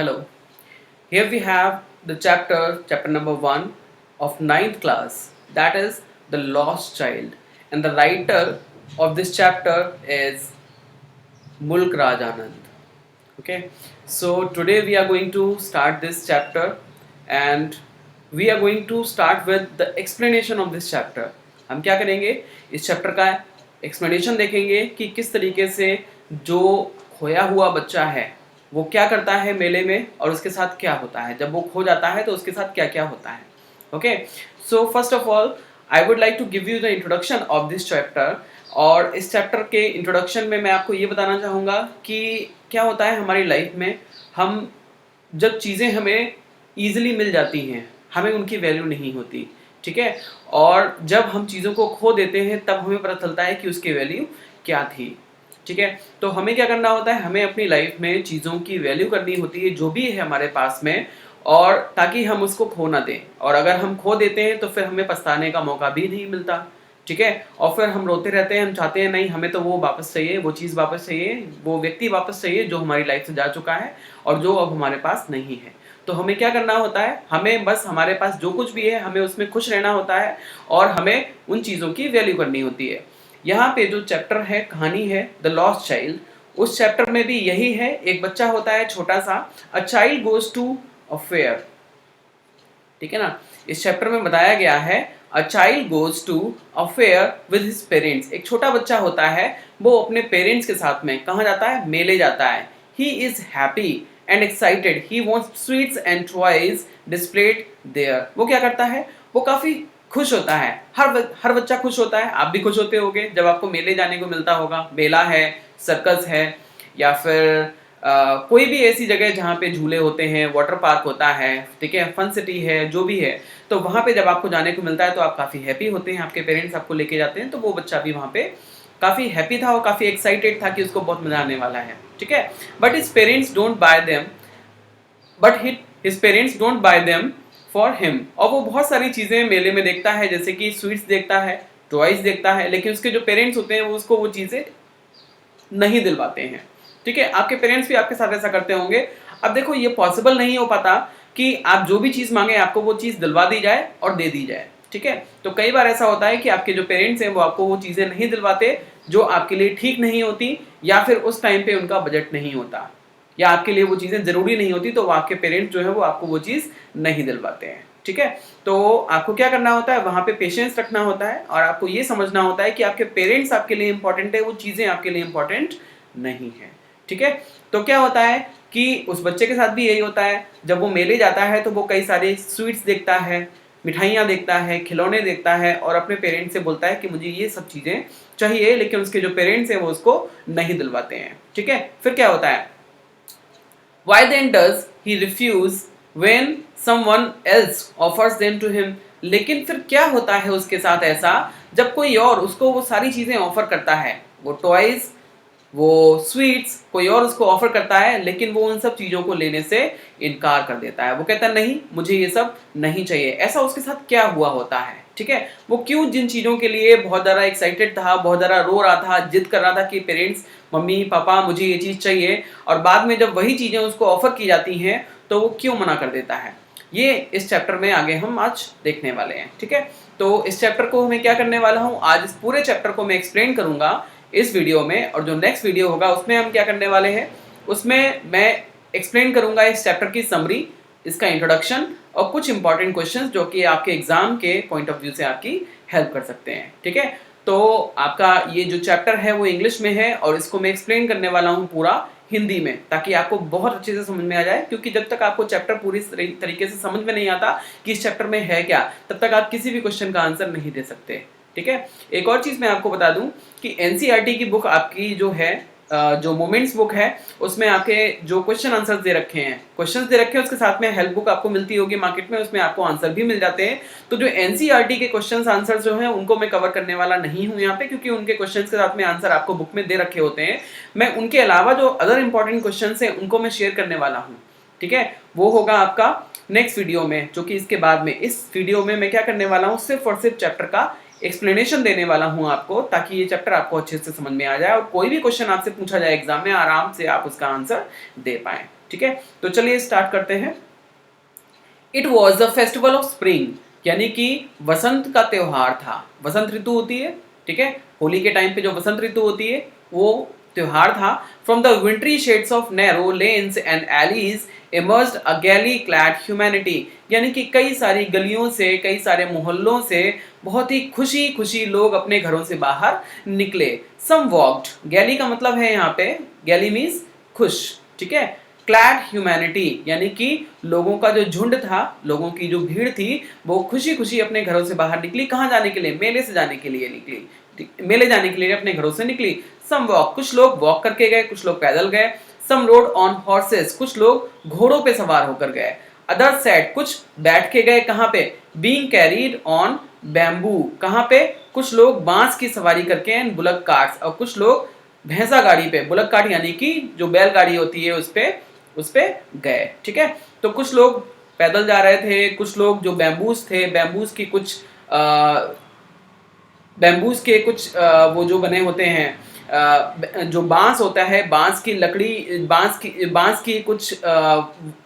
Hello. Here we have the chapter number 1 of ninth class, that is The Lost Child. And the writer of this chapter is Mulk Raj Anand. Okay, so today we are going to start this chapter and we are going to start with the explanation of this chapter. हम क्या करेंगे, इस chapter का explanation देखेंगे कि किस तरीके से जो खोया हुआ बच्चा है वो क्या करता है मेले में और उसके साथ क्या होता है, जब वो खो जाता है तो उसके साथ क्या क्या होता है. Okay, so first of all I would like to give you the introduction of this chapter. और इस चैप्टर के इंट्रोडक्शन में मैं आपको ये बताना चाहूँगा कि क्या होता है हमारी लाइफ में. हम जब चीज़ें हमें ईजिली मिल जाती हैं हमें उनकी वैल्यू नहीं होती, ठीक है. और जब हम चीज़ों को खो देते हैं तब हमें पता चलता है कि उसकी वैल्यू क्या थी, ठीक है. तो हमें क्या करना होता है, हमें अपनी लाइफ में चीज़ों की वैल्यू करनी होती है जो भी है हमारे पास में, और ताकि हम उसको खो ना दें. और अगर हम खो देते हैं तो फिर हमें पछताने का मौका भी नहीं मिलता, ठीक है. और फिर हम रोते रहते हैं, हम चाहते हैं नहीं हमें तो वो वापस चाहिए, वो चीज़ वापस चाहिए, वो व्यक्ति वापस चाहिए जो हमारी लाइफ से जा चुका है और जो अब हमारे पास नहीं है. तो हमें क्या करना होता है, हमें बस हमारे पास जो कुछ भी है हमें उसमें खुश रहना होता है और हमें उन चीज़ों की वैल्यू करनी होती है. यहाँ पे जो चैप्टर है, कहानी है द लॉस्ट चाइल्ड, उस चैप्टर में भी यही है. एक बच्चा होता है छोटा सा, a child goes to a fair, ठीक है ना. इस चैप्टर में बताया गया है a child goes to a fair with his parents. एक छोटा बच्चा होता है, वो अपने पेरेंट्स के साथ में कहाँ जाता है, मेले जाता है. He is happy and excited, he wants sweets and toys displayed there. वो क्या करता है, वो काफी खुश होता है. हर बच्चा खुश होता है, आप भी खुश होते होगे जब आपको मेले जाने को मिलता होगा. मेला है, सर्कस है, या फिर कोई भी ऐसी जगह जहाँ पे झूले होते हैं, वाटर पार्क होता है, ठीक है, फन सिटी है, जो भी है. तो वहाँ पे जब आपको जाने को मिलता है तो आप काफ़ी हैप्पी होते हैं, आपके पेरेंट्स आपको लेके जाते हैं. तो वो बच्चा भी वहाँ पे काफ़ी हैप्पी था और काफ़ी एक्साइटेड था कि उसको बहुत मज़ा आने वाला है, ठीक है. But his parents don't buy them but his parents don't buy them for him. और वो बहुत सारी चीज़ें मेले में देखता है, जैसे कि स्वीट्स देखता है, टॉयज देखता है, लेकिन उसके जो पेरेंट्स होते हैं वो उसको वो चीज़ें नहीं दिलवाते हैं, ठीक है. आपके पेरेंट्स भी आपके साथ ऐसा करते होंगे. अब देखो ये पॉसिबल नहीं हो पाता कि आप जो भी चीज़ मांगे आपको वो चीज़ दिलवा दी जाए और दे दी जाए, ठीक है. तो कई बार ऐसा होता है कि आपके जो पेरेंट्स हैं वो आपको वो चीज़ें नहीं दिलवाते जो आपके लिए ठीक नहीं होती, या फिर उस टाइम पे उनका बजट नहीं होता, या आपके लिए वो चीज़ें ज़रूरी नहीं होती, तो आपके पेरेंट्स जो है वो आपको वो चीज़ नहीं दिलवाते हैं, ठीक है. तो आपको क्या करना होता है, वहाँ पे पेशेंस रखना होता है और आपको ये समझना होता है कि आपके पेरेंट्स आपके लिए इंपॉर्टेंट है, वो चीज़ें आपके लिए इंपॉर्टेंट नहीं है, ठीक है. तो क्या होता है कि उस बच्चे के साथ भी यही होता है. जब वो मेले जाता है तो वो कई सारे स्वीट्स देखता है, मिठाइयाँ देखता है, खिलौने देखता है और अपने पेरेंट्स से बोलता है कि मुझे ये सब चीज़ें चाहिए, लेकिन उसके जो पेरेंट्स हैं वो उसको नहीं दिलवाते हैं, ठीक है. फिर क्या होता है, why then does he refuse when someone else offers them to him. लेकिन फिर क्या होता है उसके साथ ऐसा, जब कोई और उसको वो सारी चीज़ें ऑफर करता है, वो टॉयज, वो स्वीट्स, कोई और उसको ऑफर करता है, लेकिन वो उन सब चीज़ों को लेने से इनकार कर देता है. वो कहता है नहीं मुझे ये सब नहीं चाहिए. ऐसा उसके साथ क्या हुआ होता है, ठीक है. वो क्यों जिन चीज़ों के लिए बहुत ज़्यादा एक्साइटेड था, बहुत ज़्यादा रो रहा था, जिद कर रहा था कि पेरेंट्स, मम्मी पापा मुझे ये चीज़ चाहिए, और बाद में जब वही चीज़ें उसको ऑफर की जाती हैं तो वो क्यों मना कर देता है, ये इस चैप्टर में आगे हम आज देखने वाले हैं, ठीक है. तो इस चैप्टर को मैं क्या करने वाला हूँ, आज इस पूरे चैप्टर को मैं एक्सप्लेन करूँगा इस वीडियो में, और जो नेक्स्ट वीडियो होगा उसमें हम क्या करने वाले हैं, उसमें मैं एक्सप्लेन करूँगा इस चैप्टर की समरी, इसका इंट्रोडक्शन और कुछ इंपॉर्टेंट क्वेश्चंस जो कि आपके एग्जाम के पॉइंट ऑफ व्यू से आपकी हेल्प कर सकते हैं, ठीक है. तो आपका ये जो चैप्टर है वो इंग्लिश में है और इसको मैं एक्सप्लेन करने वाला हूँ पूरा हिंदी में, ताकि आपको बहुत अच्छे से समझ में आ जाए. क्योंकि जब तक आपको चैप्टर पूरी तरीके से समझ में नहीं आता कि इस चैप्टर में है क्या, तब तक आप किसी भी क्वेश्चन का आंसर नहीं दे सकते, ठीक है. एक और चीज़ मैं आपको बता दूं कि एनसीईआरटी की बुक आपकी जो है, जो मोमेंट्स बुक है, उसमें आपके जो क्वेश्चन आंसर्स दे रखे हैं, क्वेश्चंस दे रखे हैं, उसके साथ में हेल्प बुक आपको मिलती होगी मार्केट में, उसमें आपको आंसर भी मिल जाते हैं. तो जो एनसीईआरटी के क्वेश्चंस आंसर्स जो हैं उनको मैं कवर करने वाला नहीं हूँ यहाँ पे, क्योंकि उनके क्वेश्चंस के साथ में आंसर आपको बुक में दे रखे होते हैं. मैं उनके अलावा जो अदर इंपॉर्टेंट क्वेश्चन हैं उनको मैं शेयर करने वाला हूँ, ठीक है. वो होगा आपका नेक्स्ट वीडियो में, जो कि इसके बाद में. इस वीडियो में मैं क्या करने वाला हूँ, सिर्फ और सिर्फ चैप्टर का एक्सप्लेनेशन देने वाला हूं आपको, ताकि ये चैप्टर आपको अच्छे से समझ में आ जाए और कोई भी क्वेश्चन आपसे पूछा जाए एग्जाम में आराम से आप उसका आंसर दे पाएं, ठीक है, तो चलिए स्टार्ट करते हैं। It was the festival of spring, यानी कि वसंत का त्योहार था। वसंत ऋतु होती है, ठीक है, होली के टाइम पे जो वसंत ऋतु होती है वो त्योहार था। From the wintry shades of narrow lanes and alleys emerged a gaily clad humanity, यानी कि कई सारी गलियों से, कई सारे मोहल्लों से बहुत ही खुशी खुशी लोग अपने घरों से बाहर निकले। सम वॉक्ड, गैली का मतलब है यहाँ पे, गैली मीन्स खुश, ठीक है। क्लैड ह्यूमैनिटी, यानी कि लोगों का जो झुंड था, लोगों की जो भीड़ थी, वो खुशी खुशी अपने घरों से बाहर निकली। कहाँ जाने के लिए? मेले से जाने के लिए निकली, मेले जाने के लिए अपने घरों से निकली। सम वॉक, कुछ लोग वॉक करके गए, कुछ लोग पैदल गए। सम रोड ऑन हॉर्सेस, कुछ लोग घोड़ों पे सवार होकर गए। अदर सेट, कुछ बैठ के गए। कहाँ पे? बीइंग कैरीड ऑन बैम्बू, कहाँ पे? कुछ लोग बांस की सवारी करके, एंड बुलक कार्ट्स, और कुछ लोग भैंसा गाड़ी पे, बुलक कार्ट यानी कि जो बैलगाड़ी होती है उस पे गए, ठीक है। तो कुछ लोग पैदल जा रहे थे, कुछ लोग जो बैम्बूस थे, बैम्बूस के कुछ वो जो बने होते हैं, जो बांस होता है, बांस की लकड़ी, बांस की कुछ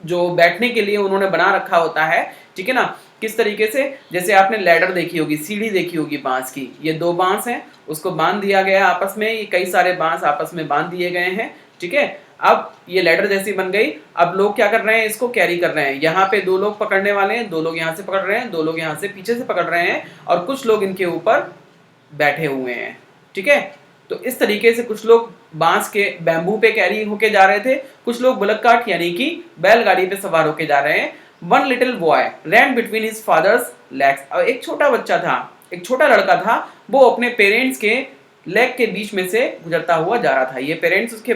जो बैठने के लिए उन्होंने बना रखा होता है, ठीक है ना। किस तरीके से? जैसे आपने लैडर देखी होगी, सीढ़ी देखी होगी बांस की। ये दो बांस हैं, उसको बांध दिया गया आपस में, ये कई सारे बांस आपस में बांध दिए गए हैं, ठीक है। अब ये लैडर जैसी बन गई। अब लोग क्या कर रहे हैं? इसको कैरी कर रहे हैं। यहाँ पे दो लोग पकड़ने वाले हैं, दो लोग यहाँ से पकड़ रहे हैं, दो लोग यहाँ से पीछे से पकड़ रहे हैं, और कुछ लोग इनके ऊपर बैठे हुए हैं, ठीक है। तो इस तरीके से कुछ लोग बांस के बैम्बू पे कैरी होके जा रहे थे, कुछ लोग बुलक कार्ट यानी कि बैलगाड़ी पे सवार होके जा रहे हैं। वन लिटिल बॉय रैन बिटवीन हिज फादर्स लेग्स, और एक छोटा बच्चा था, एक छोटा लड़का था, वो अपने पेरेंट्स के लेग के बीच में से गुजरता हुआ जा रहा था। ये पेरेंट्स उसके,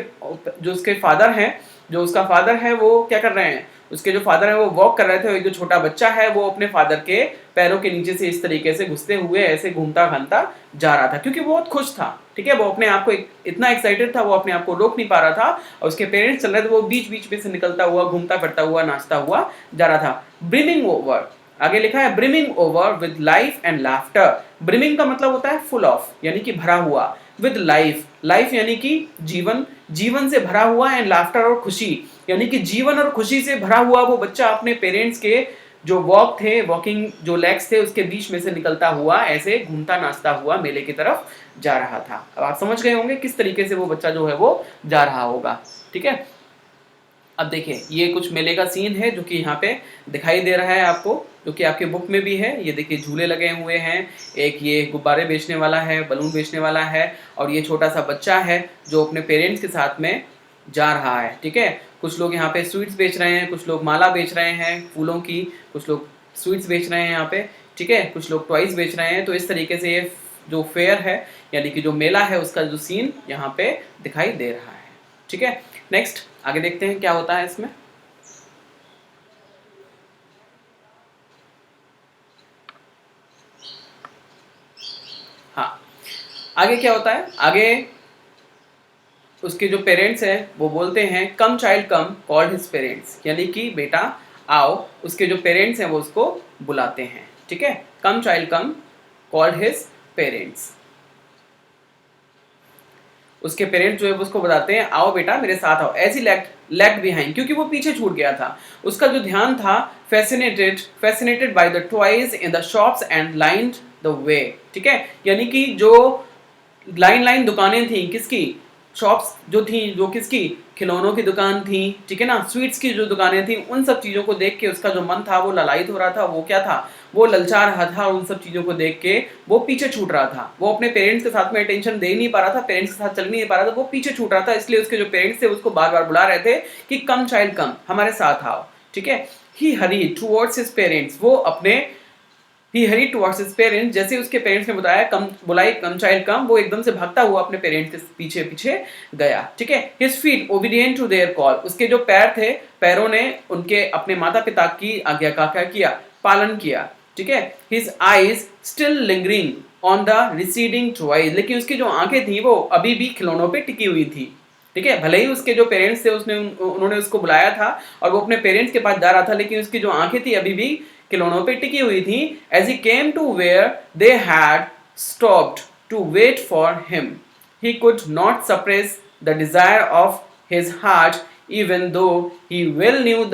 जो उसके फादर हैं, जो उसका फादर है, वो क्या कर रहे हैं? उसके जो फादर है वो वॉक कर रहे थे, और एक जो छोटा बच्चा है वो अपने फादर के पैरों के नीचे से इस तरीके से घुसते हुए ऐसे घूमता घामता जा रहा था, क्योंकि वो बहुत खुश था, ठीक है। वो अपने आप को इतना एक्साइटेड था, वो अपने आप को रोक नहीं पा रहा था, और उसके पेरेंट्स चल रहे थे, वो बीच बीच में से निकलता हुआ, घूमता फिरता हुआ, नाचता हुआ जा रहा था। ब्रिमिंग ओवर, आगे लिखा है brimming over with life and laughter. Brimming का मतलब होता है फुल ऑफ, यानी कि भरा हुआ। विद लाइफ, लाइफ यानी कि जीवन, जीवन से भरा हुआ, एंड लाफ्टर और खुशी, यानी कि जीवन और खुशी से भरा हुआ वो बच्चा अपने पेरेंट्स के जो वॉकिंग जो लेग्स थे उसके बीच में से निकलता हुआ ऐसे घूमता नाचता हुआ मेले की तरफ जा रहा था। अब आप समझ गए होंगे किस तरीके से वो बच्चा जो है वो जा रहा होगा, ठीक है। अब देखिए ये कुछ मेले का सीन है जो कि यहाँ पे दिखाई दे रहा है आपको, जो कि आपके बुक में भी है। ये देखिए झूले लगे हुए हैं, एक ये गुब्बारे बेचने वाला है, बलून बेचने वाला है, और ये छोटा सा बच्चा है जो अपने पेरेंट्स के साथ में जा रहा है, ठीक है। कुछ लोग यहाँ पे स्वीट्स बेच रहे हैं, कुछ लोग माला बेच रहे हैं फूलों की, कुछ लोग स्वीट्स बेच रहे हैं यहाँ पे, ठीक है, कुछ लोग टॉयज बेच रहे हैं। तो इस तरीके से ये जो फेयर है यानी कि जो मेला है उसका जो सीन यहाँ पे दिखाई दे रहा है, ठीक है। नेक्स्ट आगे देखते हैं क्या होता है इसमें। हाँ, आगे क्या होता है? आगे उसके जो पेरेंट्स हैं वो बोलते हैं कम चाइल्ड कम, कॉल्ड हिज पेरेंट्स, यानी कि बेटा आओ। उसके जो पेरेंट्स हैं वो उसको बुलाते हैं, ठीक है। कम चाइल्ड कम, कॉल्ड हिज पेरेंट्स, उसके पेरेंट्स जो है उसको बताते हैं आओ बेटा मेरे साथ आओ। एज ही लेफ्ट बिहाइंड, क्योंकि वो पीछे छूट गया था। उसका जो ध्यान था fascinated by the toys in the shops and lined the way, ठीक है। यानी कि जो लाइन लाइन दुकानें थी, किसकी? शॉप्स जो थी, जो किसकी? खिलौनों की दुकान थी, ठीक है ना। स्वीट्स की जो दुकानें थी, उन सब चीज़ों को देख के उसका जो मन था वो ललायित हो रहा था। वो क्या था? वो ललचा रहा था। उन सब चीज़ों को देख के वो पीछे छूट रहा था। वो अपने पेरेंट्स के साथ में अटेंशन दे नहीं पा रहा था, पेरेंट्स के साथ चल नहीं पा रहा था, वो पीछे छूट रहा था। इसलिए उसके जो पेरेंट्स थे उसको बार बार बुला रहे थे कि कम चाइल्ड कम, हमारे साथ आओ, ठीक है। ही हरी टुवर्ड्स हिज पेरेंट्स, वो अपने He hurried towards his parents, जैसे उसके पेरेंट्स ने बताया कम, बुलाई कम चाइल्ड कम, वो एकदम से भागता हुआ अपने पेरेंट्स के पीछे पीछे गया, ठीक है। His feet obedient to their call, उसके जो पैर थे, पैरों ने उनके अपने माता पिता की आज्ञा का क्या किया? पालन किया, ठीक है। His eyes still lingering on the receding toys, लेकिन उसकी जो आंखें थी वो अभी भी खिलौनों पे टिकी हुई थी, ठीक है। भले ही उसके जो पेरेंट्स थे उन्होंने उसको बुलाया था और वो अपने पेरेंट्स के पास जा रहा था, लेकिन उसकी जो आंखें थी अभी भी खिलौनों पे टिकी हुई थी। As he came to where they had stopped to wait for him, he could not suppress the desire of his heart, even though he well knew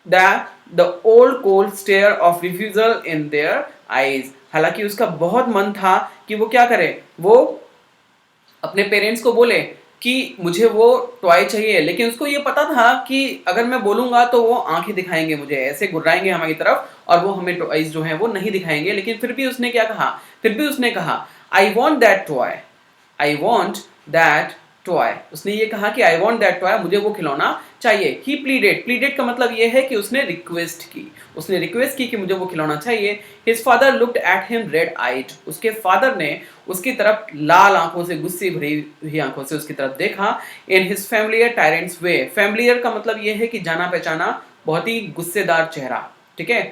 the old cold stare of refusal in their eyes. हालांकि उसका बहुत मन था कि वो क्या करे, वो अपने पेरेंट्स को बोले कि मुझे वो टॉय चाहिए, लेकिन उसको ये पता था कि अगर मैं बोलूंगा तो वो आंखें दिखाएंगे, मुझे ऐसे गुर्राएंगे हमारी तरफ और वो हमें टॉयज जो हैं वो नहीं दिखाएंगे। लेकिन फिर भी उसने क्या कहा, फिर भी उसने कहा I want that toy, I want that toy. उसने ये कहा कि आई वॉन्ट दैट टॉय, मुझे वो खिलौना चाहिए। ही प्लीडेड, प्लीडेड का मतलब ये है कि उसने रिक्वेस्ट की, उसने रिक्वेस्ट की कि मुझे वो खिलौना चाहिए। His father looked at him red eyed, उसके फादर ने उसकी तरफ लाल आंखों से, गुस्से भरी हुई आंखों से उसकी तरफ देखा। In his familiar tyrants way, familiar का मतलब ये है कि जाना पहचाना, बहुत ही गुस्सेदार चेहरा, ठीक है।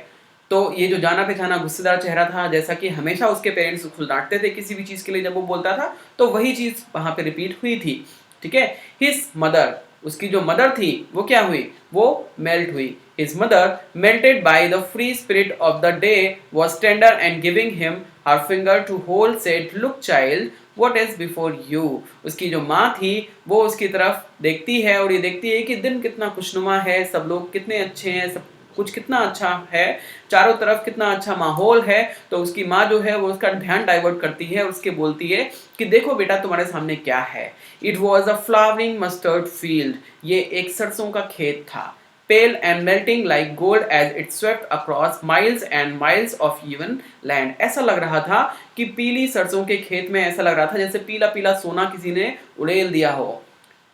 तो ये जो जाना पहचाना गुस्सेदार चेहरा था, जैसा कि हमेशा उसके पेरेंट्स उसको डांटते थे किसी भी चीज के लिए जब वो बोलता था, तो वही चीज वहां पे रिपीट हुई थी, ठीक है। हिज मदर, उसकी जो मदर थी वो क्या हुई, वो मेल्ट हुई। His mother melted by the free spirit of the day was tender and giving him her finger to hold said look child what is before you. उसकी जो माँ थी वो उसकी तरफ देखती है और ये देखती है कि दिन कितना खुशनुमा है, सब लोग कितने अच्छे हैं, सब कुछ कितना अच्छा है, चारों तरफ कितना अच्छा माहौल है। तो उसकी माँ जो है वो उसका ध्यान डाइवर्ट करती है और उसके बोलती है कि देखो बेटा तुम्हारे सामने क्या है। It was a flowering mustard field, ये एक सरसों का खेत था। Pale and melting like gold as it swept across miles and miles of even land. ऐसा लग रहा था कि पीली सरसों के खेत में ऐसा लग रहा था जैसे पीला पीला सोना किसी ने उड़ेल दिया हो।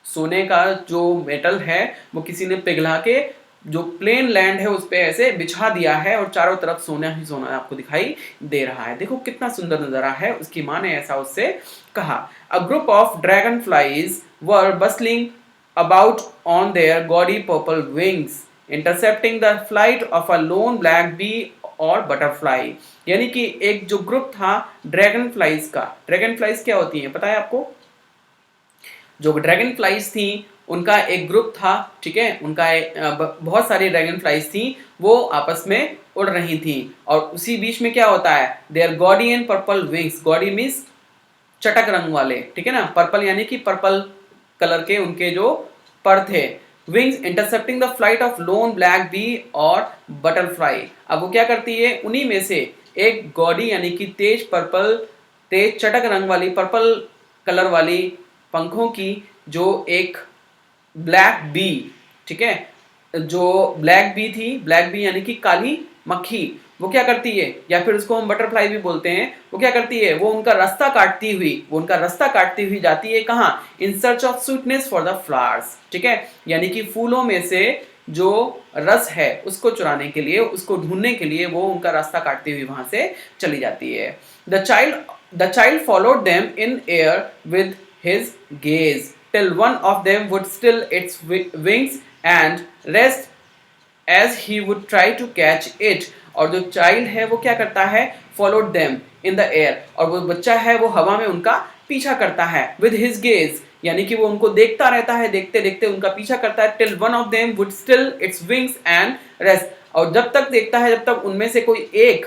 सोने का जो मेटल है वो किसी ने पिघला के जो प्लेन लैंड है उस पे ऐसे बिछा दिया है और चारों तरफ सोना ही सोना आपको दिखाई दे रहा है। देखो कितना सुंदर नजारा है। उसकी माँ ने ऐसा उससे कहा। A group of dragonflies were bustling about on their gaudy purple wings, intercepting the flight of a lone black bee और बटरफ्लाई। यानी कि एक जो ग्रुप था ड्रैगन फ्लाइज का, ड्रैगन फ्लाइज क्या होती हैं पता है आपको, जो ड्रैगन फ्लाइज थी उनका एक ग्रुप था, ठीक है। उनका बहुत सारी ड्रैगन फ्लाइज थी, वो आपस में उड़ रही थी और उसी बीच में क्या होता है, there gaudy and purple wings, gaudy means चटक रंग वाले, ठीक है ना, पर्पल यानी कि पर्पल कलर के उनके जो पर थे। Wings intercepting the flight of lone black bee और बटरफ्लाई। अब वो क्या करती है, उन्हीं में से एक गॉडी यानी कि तेज पर्पल, तेज चटक रंग वाली पर्पल कलर वाली पंखों की जो एक ब्लैक बी, ठीक है, जो ब्लैक बी थी, ब्लैक बी यानी कि काली मक्खी, वो क्या करती है, या फिर उसको हम बटरफ्लाई भी बोलते हैं, वो क्या करती है, वो उनका रास्ता काटती हुई, वो उनका रास्ता काटती हुई जाती है कहाँ, in search of sweetness for the flowers, ठीक है, यानी कि फूलों में से जो रस है उसको चुराने के लिए, उसको ढूंढने के लिए वो उनका रास्ता काटती हुई वहां से चली जाती है। The child followed them in air with his gaze till one of them would still its wings and rest as he would try to catch it। और जो चाइल्ड है वो क्या करता है, followed them in the air, और वो बच्चा है वो हवा में उनका पीछा करता है with his gaze, यानी कि वो उनको देखता रहता है, देखते देखते उनका पीछा करता है till one of them would still its wings and rest, और जब तक देखता है जब तक उनमें से कोई एक,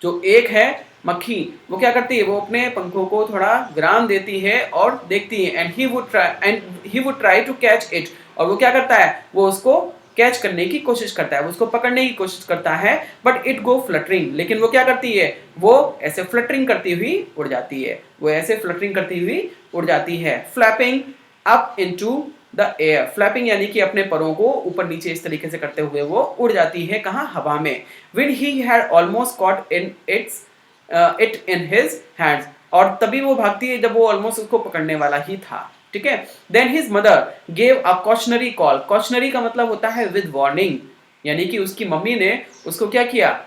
जो एक है मक्खी, वो क्या करती है, वो अपने पंखों को थोड़ा विराम देती है और देखती है। And he would try to catch it, और वो क्या करता है, वो उसको कैच करने की कोशिश करता है, वो उसको पकड़ने की कोशिश करता है। बट इट गो फ्लटरिंग, लेकिन वो क्या करती है, वो ऐसे फ्लटरिंग करती हुई उड़ जाती है, वो ऐसे फ्लटरिंग करती हुई उड़ जाती है। Flapping up into the air, flapping यानी कि अपने परों को ऊपर नीचे इस तरीके से करते हुए वो उड़ जाती है, कहाँ, हवा में। When he had almost caught it in his hands, और तभी वो भागती है जब वो ऑलमोस्ट उसको पकड़ने वाला ही था, ठीक है। Then his mother gave a cautionary call, cautionary का मतलब होता है with warning, यानी कि उसकी मम्मी ने उसको क्या किया,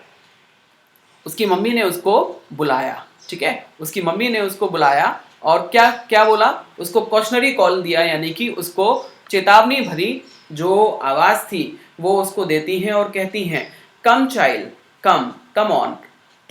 उसकी मम्मी ने उसको बुलाया, ठीक है, उसकी मम्मी ने उसको बुलाया और क्या क्या बोला, उसको कॉशनरी कॉल दिया, यानी कि उसको चेतावनी भरी जो आवाज थी वो उसको देती हैं और कहती हैं come child, come on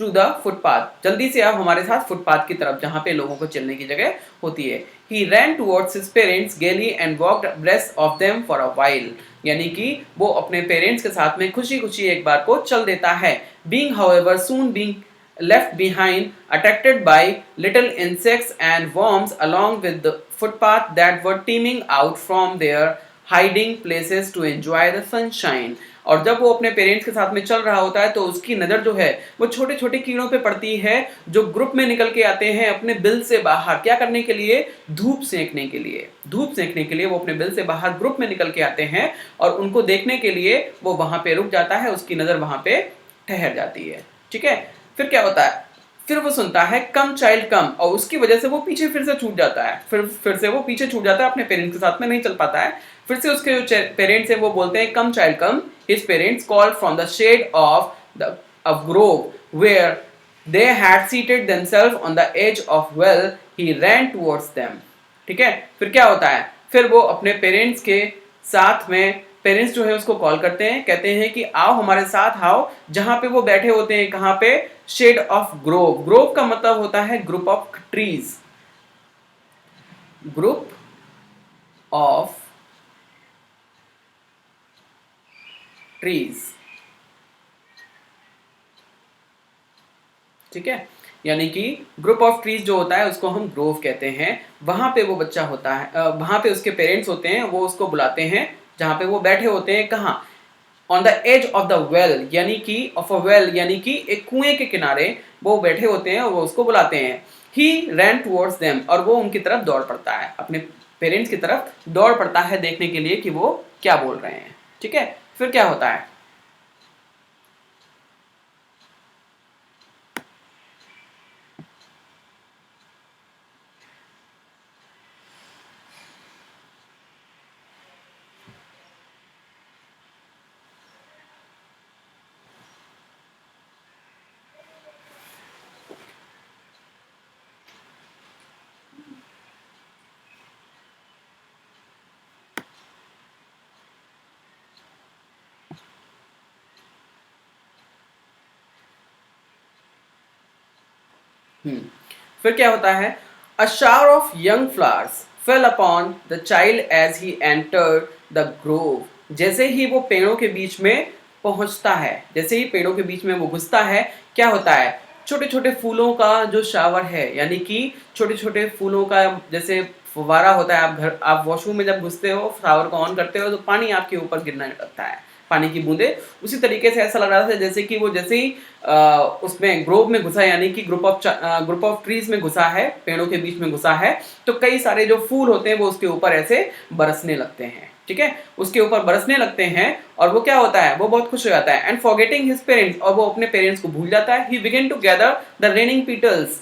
to the footpath, जल्दी से आप हमारे साथ फुटपाथ की तरफ जहां पे लोगों को चलने की जगह होती है। He ran towards his parents gaily and walked abreast of them for a while, यानी कि वो अपने पेरेंट्स के साथ में खुशी खुशी एक बार को चल देता है। Being however soon being left behind, attracted by little insects and worms along with the footpath that were teeming out from their hiding places to enjoy the sunshine. और जब वो अपने पेरेंट्स के साथ में चल रहा होता है तो उसकी नज़र जो है वो छोटे छोटे कीड़ों पे पड़ती है जो ग्रुप में निकल के आते हैं अपने बिल से बाहर। क्या करने के लिए? धूप सेंकने के लिए। धूप सेंकने के लिए वो अपने बिल से बाहर ग्रुप में निकल के आते हैं और उनको देखने के लिए वो वहां पे रुक जाता है, उसकी नज़र वहां पे ठहर जाती है। ठीक है, फिर क्या होता है? फिर वो सुनता है कम चाइल्ड कम, और उसकी वजह से वो पीछे फिर से छूट जाता है। फिर से वो पीछे छूट जाता है, अपने पेरेंट्स के साथ में नहीं चल पाता है। फिर से उसके जो पेरेंट्स हैं वो बोलते हैं come child come. His parents called from the shed of the grove where they had seated themselves on the edge of well he ran towards them. ठीक है, फिर क्या होता है? फिर वो अपने पेरेंट्स के साथ में, पेरेंट्स जो है उसको कॉल करते हैं, कहते हैं कि आओ हमारे साथ आओ, जहां पे वो बैठे होते हैं। कहां पे? Shade of Grove. ग्रोव का मतलब होता है group of trees. Group of trees. ठीक है, यानी कि ग्रुप ऑफ ट्रीज जो होता है उसको हम ग्रोव कहते हैं। वहां पे वो बच्चा होता है, वहां पे उसके पेरेंट्स होते हैं, वो उसको बुलाते हैं जहां पे वो बैठे होते हैं। कहां? On the edge of the well, यानी कि ऑफ अ वेल, यानी कि एक कुएं के किनारे वो बैठे होते हैं और वो उसको बुलाते हैं। ही रैन टुवर्ड्स देम, और वो उनकी तरफ दौड़ पड़ता है, अपने पेरेंट्स की तरफ दौड़ पड़ता है देखने के लिए कि वो क्या बोल रहे हैं। ठीक है, फिर क्या होता है? फिर क्या होता है? A shower of young flowers fell upon the child as he entered the grove. जैसे ही वो पेड़ों के बीच में पहुंचता है, जैसे ही पेड़ों के बीच में वो घुसता है, क्या होता है? छोटे छोटे फूलों का जो शावर है, यानी कि छोटे छोटे फूलों का जैसे फुवारा होता है। आप वॉशरूम में जब घुसते हो, शावर को ऑन करते हो तो पानी आपके ऊपर गिरने लगता है, पानी की बूंदे। उसी तरीके से ऐसा लग रहा था जैसे कि वो जैसे ही उसमें ग्रोव में घुसा, यानी कि ग्रुप ऑफ ट्रीज में घुसा है, पेड़ों के बीच में घुसा है, तो कई सारे जो फूल होते हैं वो उसके ऊपर ऐसे बरसने लगते हैं। ठीक है, उसके ऊपर बरसने लगते हैं और वो क्या होता है? वो बहुत खुश हो जाता है। एंड फॉरगेटिंग हिज पेरेंट्स, और वो अपने पेरेंट्स को भूल जाता है। He began to gather the raining petals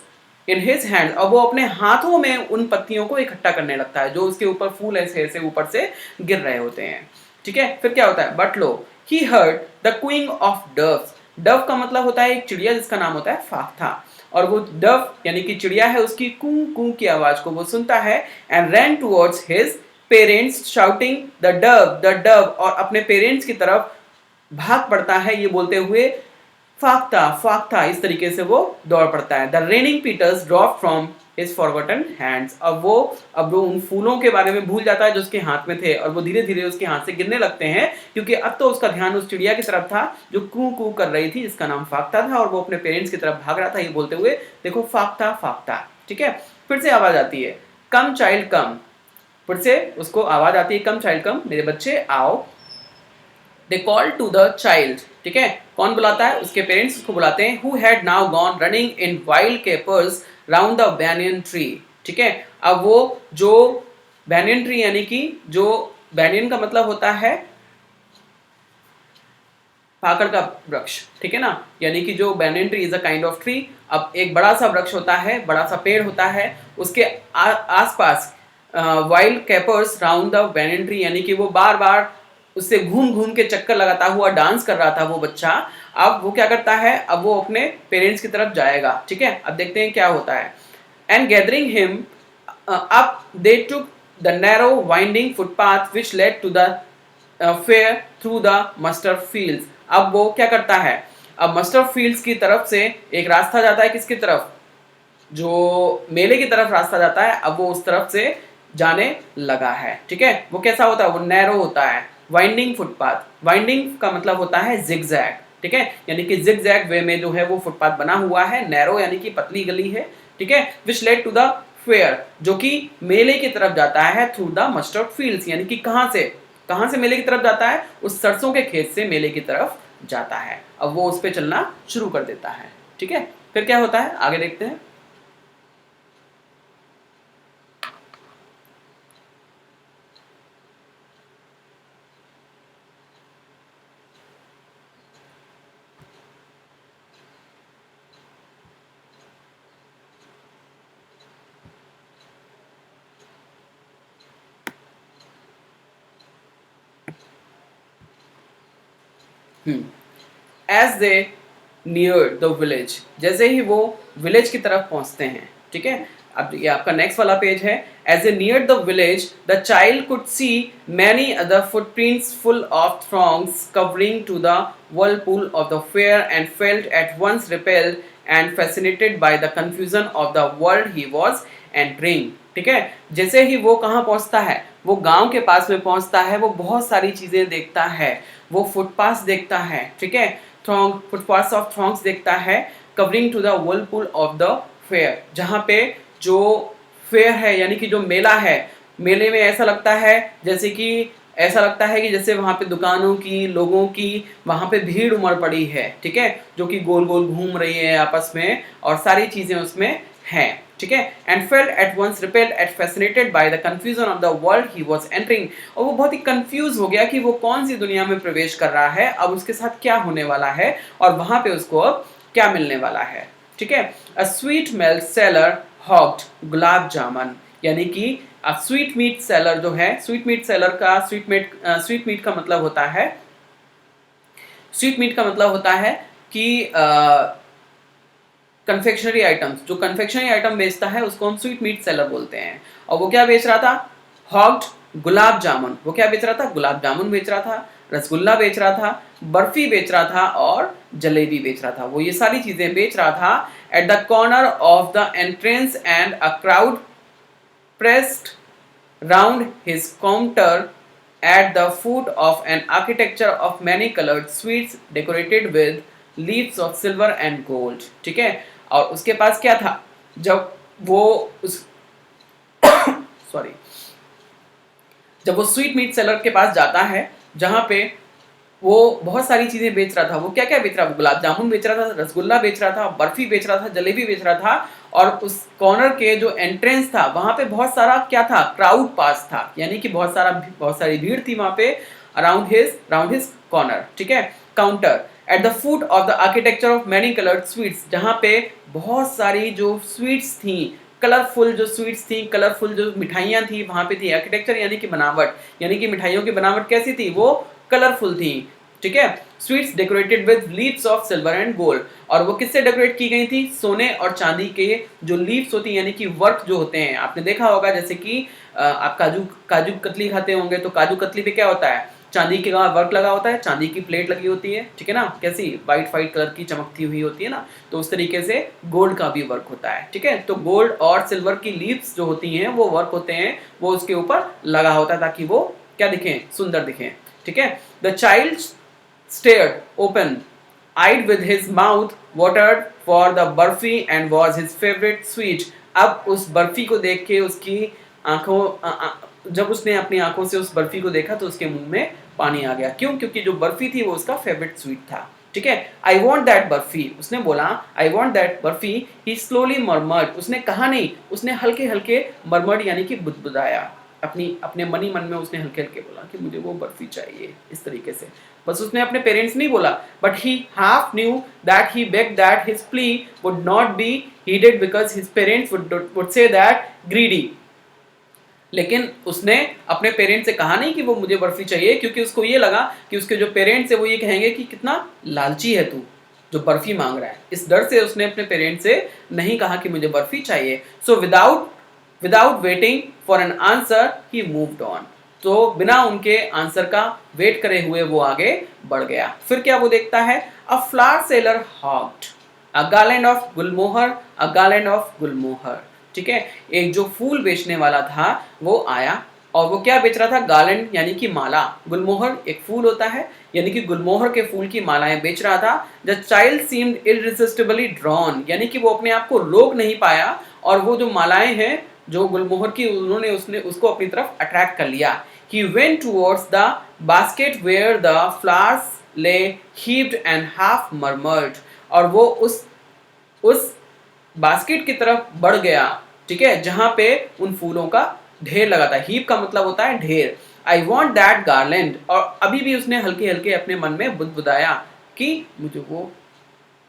in his hand, और वो अपने हाथों में उन पत्तियों को इकट्ठा करने लगता है जो उसके ऊपर फूल ऐसे ऐसे ऊपर से गिर रहे होते हैं। ठीक है, फिर क्या होता है? But low he heard the Qing of doves. Dove का मतलब होता है एक चिड़िया जिसका नाम होता है फाख्ता, और वो डव यानी कि चिड़िया है, उसकी कू कू की आवाज को वो सुनता है। And ran towards his parents shouting the Dove, और अपने पेरेंट्स की तरफ भाग पड़ता है ये बोलते हुए फाख्ता फाख्ता। इस तरीके से वो दौड़ पड़ता है। The raining petals drop from his forgotten hands. अब वो उन फूलों के बारे में भूल जाता है जो उसके हाथ में थे, और वो धीरे धीरे उसके हाथ से गिरने लगते हैं, क्योंकि अब तो उसका ध्यान उस चिड़िया की तरफ था जो कू कू कर रही थी, जिसका नाम फाख्ता था, और वो अपने पेरेंट्स की तरफ भाग रहा था ये बोलते हुए, देखो फाख्ता फाख्ता। ठीक है, फिर से आवाज आती है कम चाइल्ड कम। फिर से उसको आवाज आती है कम चाइल्ड कम, मेरे बच्चे आओ। They call to the child. ठीक है, कौन बुलाता है? उसके पेरेंट्स उसको बुलाते हैं। Who had now gone running in wild capers round the banyan tree. ठीक है, अब वो जो बैनियन ट्री, यानी कि जो बैनियन का मतलब होता है पाकड़ का वृक्ष, ठीक है ना, यानी कि जो banyan tree is a kind of tree. अब एक बड़ा सा वृक्ष होता है, बड़ा सा पेड़ होता है, उसके आसपास wild capers round the banyan tree, यानी कि वो बार बार उससे घूम घूम के चक्कर लगाता हुआ डांस कर रहा था वो बच्चा। अब वो क्या करता है? अब वो अपने पेरेंट्स की तरफ जाएगा। ठीक है, अब देखते हैं क्या होता है। And gathering him up they took the narrow winding footpath which led to the fair through the mustard fields. अब वो क्या करता है? अब मस्टर्ड फील्ड्स की तरफ से एक रास्ता जाता है, किसकी तरफ? जो मेले की तरफ रास्ता जाता है, अब वो उस तरफ से जाने लगा है। ठीक है, वो कैसा होता है? वो नैरो होता है। वाइंडिंग फुटपाथ, वाइंडिंग का मतलब होता है जिगजैग। ठीक है, यानी कि जिगजैग वे में जो है वो फुटपाथ बना हुआ है। नैरो यानी कि पतली गली है। ठीक है, which led to the fair, जो कि मेले की तरफ जाता है, थ्रू द मस्टर्ड फील्ड्स, यानी कि कहां से? कहाँ से मेले की तरफ जाता है? उस सरसों के खेत से मेले की तरफ जाता है। अब वो उस पे चलना शुरू कर देता है। ठीक है, फिर क्या होता है आगे देखते हैं। As they near the village, जैसे ही वो विलेज की तरफ पहुंचते हैं, ठीक है, अब ये आपका नेक्स्ट वाला पेज है। As a near the village the child could see many other footprints full of throngs covering to the whirlpool of the fair and felt at once repelled and fascinated by the confusion of the world he was entering। ठीक है, जैसे ही वो कहाँ पहुंचता है, वो गांव के पास में पहुंचता है, वो बहुत सारी चीजें देखता है, वो फुटपाथ देखता है, ठीक है, फुटपाथ ऑफ थ्रॉन्ग्स देखता है, covering to the whirlpool of the fair, जहाँ पे जो फेयर है यानी कि जो मेला है, मेले में ऐसा लगता है जैसे कि ऐसा लगता है कि जैसे वहाँ पे दुकानों की, लोगों की वहाँ पे भीड़ उमड़ पड़ी है, ठीक है, जो कि गोल गोल घूम रही है आपस में और सारी चीजें उसमें हैं, ठीक है। And felt at once repelled at fascinated by the confusion of the world he was entering, और वो बहुत ही कंफ्यूज हो गया कि वो कौन सी दुनिया में प्रवेश कर रहा है, अब उसके साथ क्या होने वाला है और वहाँ पे उसको अब क्या मिलने वाला है, ठीक है। A sweet milk seller हॉक्ड gulab jamun, यानी कि अब स्वीट मीट सेलर जो है, स्वीट मीट सेलर का स्वीट मीट का मतलब होता है, स्वीट मीट का मतलब होता है कि कन्फेक्शनरी आइटम्स, जो कन्फेक्शनरी आइटम बेचता है उसको हम स्वीट मीट सेलर बोलते हैं। और वो क्या बेच रहा था? हॉक्ड गुलाब जामुन। वो क्या बेच रहा था? गुलाब जामुन बेच रहा था, रसगुल्ला बेच रहा था, बर्फी बेच रहा था और जलेबी बेच रहा था। वो ये सारी चीजें बेच रहा था। At the corner of the entrance and a crowd pressed round his counter at the foot of an architecture of many colored sweets decorated with leaves of silver and gold। ठीक है, और उसके पास क्या था? जब वो उस सॉरी जब वो स्वीट मीट सेलर के पास जाता है, जहां पे वो बहुत सारी चीजें बेच रहा था, वो क्या क्या बेच रहा था? गुलाब जामुन बेच रहा था, रसगुल्ला बेच रहा था, बर्फी बेच रहा था, जलेबी बेच रहा था, और उस कॉर्नर के जो एंट्रेंस था वहां पे बहुत सारा क्या था? क्राउड पास था, यानी कि बहुत सारी भीड़ थी वहां पे अराउंड हिज कॉर्नर, ठीक है, counter. At the foot of the architecture of many coloured sweets, जहां पे बहुत सारी जो स्वीट्स थी, कलरफुल जो स्वीट्स थी, कलरफुल जो मिठाइयाँ थी वहाँ पे थी। आर्किटेक्चर यानी कि बनावट, यानी कि मिठाइयों की बनावट कैसी थी? वो कलरफुल थी, ठीक है। Sweets decorated with leaves of silver and gold, और वो किससे डेकोरेट की गई थी? सोने और चांदी के जो लीव्स होती हैं, यानी कि वर्क जो होते हैं, आपने देखा होगा जैसे कि आप काजू कतली खाते होंगे तो काजू कतली पे क्या होता है? चांदी के वर्क लगा होता है, चांदी की प्लेट लगी होती है, ठीक है ना, कैसी वाइट कलर की चमकती हुई होती है ना, तो उस तरीके से गोल्ड का भी वर्क होता है, ठीक है। तो गोल्ड और सिल्वर की लीव्स जो होती हैं वो वर्क होते हैं, वो उसके ऊपर लगा होता है ताकि वो क्या दिखें? सुंदर दिखें, ठीक है। The child stared open eyed with his mouth watered for the barfi and was his favorite sweet। अब उस बर्फी को देख के उसकी जब उसने अपनी आंखों से उस बर्फी को देखा तो उसके मुंह में पानी आ गया। क्यों? क्योंकि जो बर्फी थी वो उसका फेवरेट स्वीट था, ठीक है। आई वॉन्ट दैट बर्फी, उसने बोला I want that barfi. He slowly murmured, उसने कहा नहीं, उसने हल्के हल्के मर्मर्ड यानी कि बुदबुदाया, अपने मन में उसने हल्के हल्के बोला कि मुझे वो बर्फी चाहिए, इस तरीके से। बस उसने अपने पेरेंट्स नहीं बोला, but he half knew that he begged that his plea would not be heeded because his parents would say that greedy. लेकिन उसने अपने पेरेंट्स से कहा नहीं कि वो मुझे बर्फी चाहिए, क्योंकि उसको ये लगा कि उसके जो पेरेंट्स है वो ये कहेंगे कि कितना लालची है तू जो बर्फी मांग रहा है। इस डर से उसने अपने पेरेंट्स से नहीं कहा कि मुझे बर्फी चाहिए। सो without waiting for an answer he moved on, तो बिना उनके आंसर का वेट करे हुए वो आगे बढ़ गया। फिर क्या वो देखता है? A flower seller hawked a garland of gulmohar, a garland of gulmohar, ठीक है। एक जो फूल बेचने वाला था वो आया, और वो क्या बेच रहा था? गार्लैंड यानी कि माला, गुलमोहर एक फूल होता है, यानी कि गुलमोहर के फूल की मालाएं बेच रहा था। द चाइल्ड सीम्ड इररेसिस्टिबली ड्रॉन, यानी कि वो अपने आप को रोक नहीं पाया, और वो जो मालाएं हैं जो गुलमोहर की, उसने उसको अपनी तरफ अट्रैक्ट कर लिया। He went towards the basket where the flowers lay heaped and half murmured. और वो उस बास्केट की तरफ बढ़ गया, ठीक है, जहां पे उन फूलों का ढेर लगा था। हीप का मतलब होता है ढेर। आई वॉन्ट दैट गार्लैंड, और अभी भी उसने हल्के हल्के अपने मन में बुदबुदाया कि मुझे वो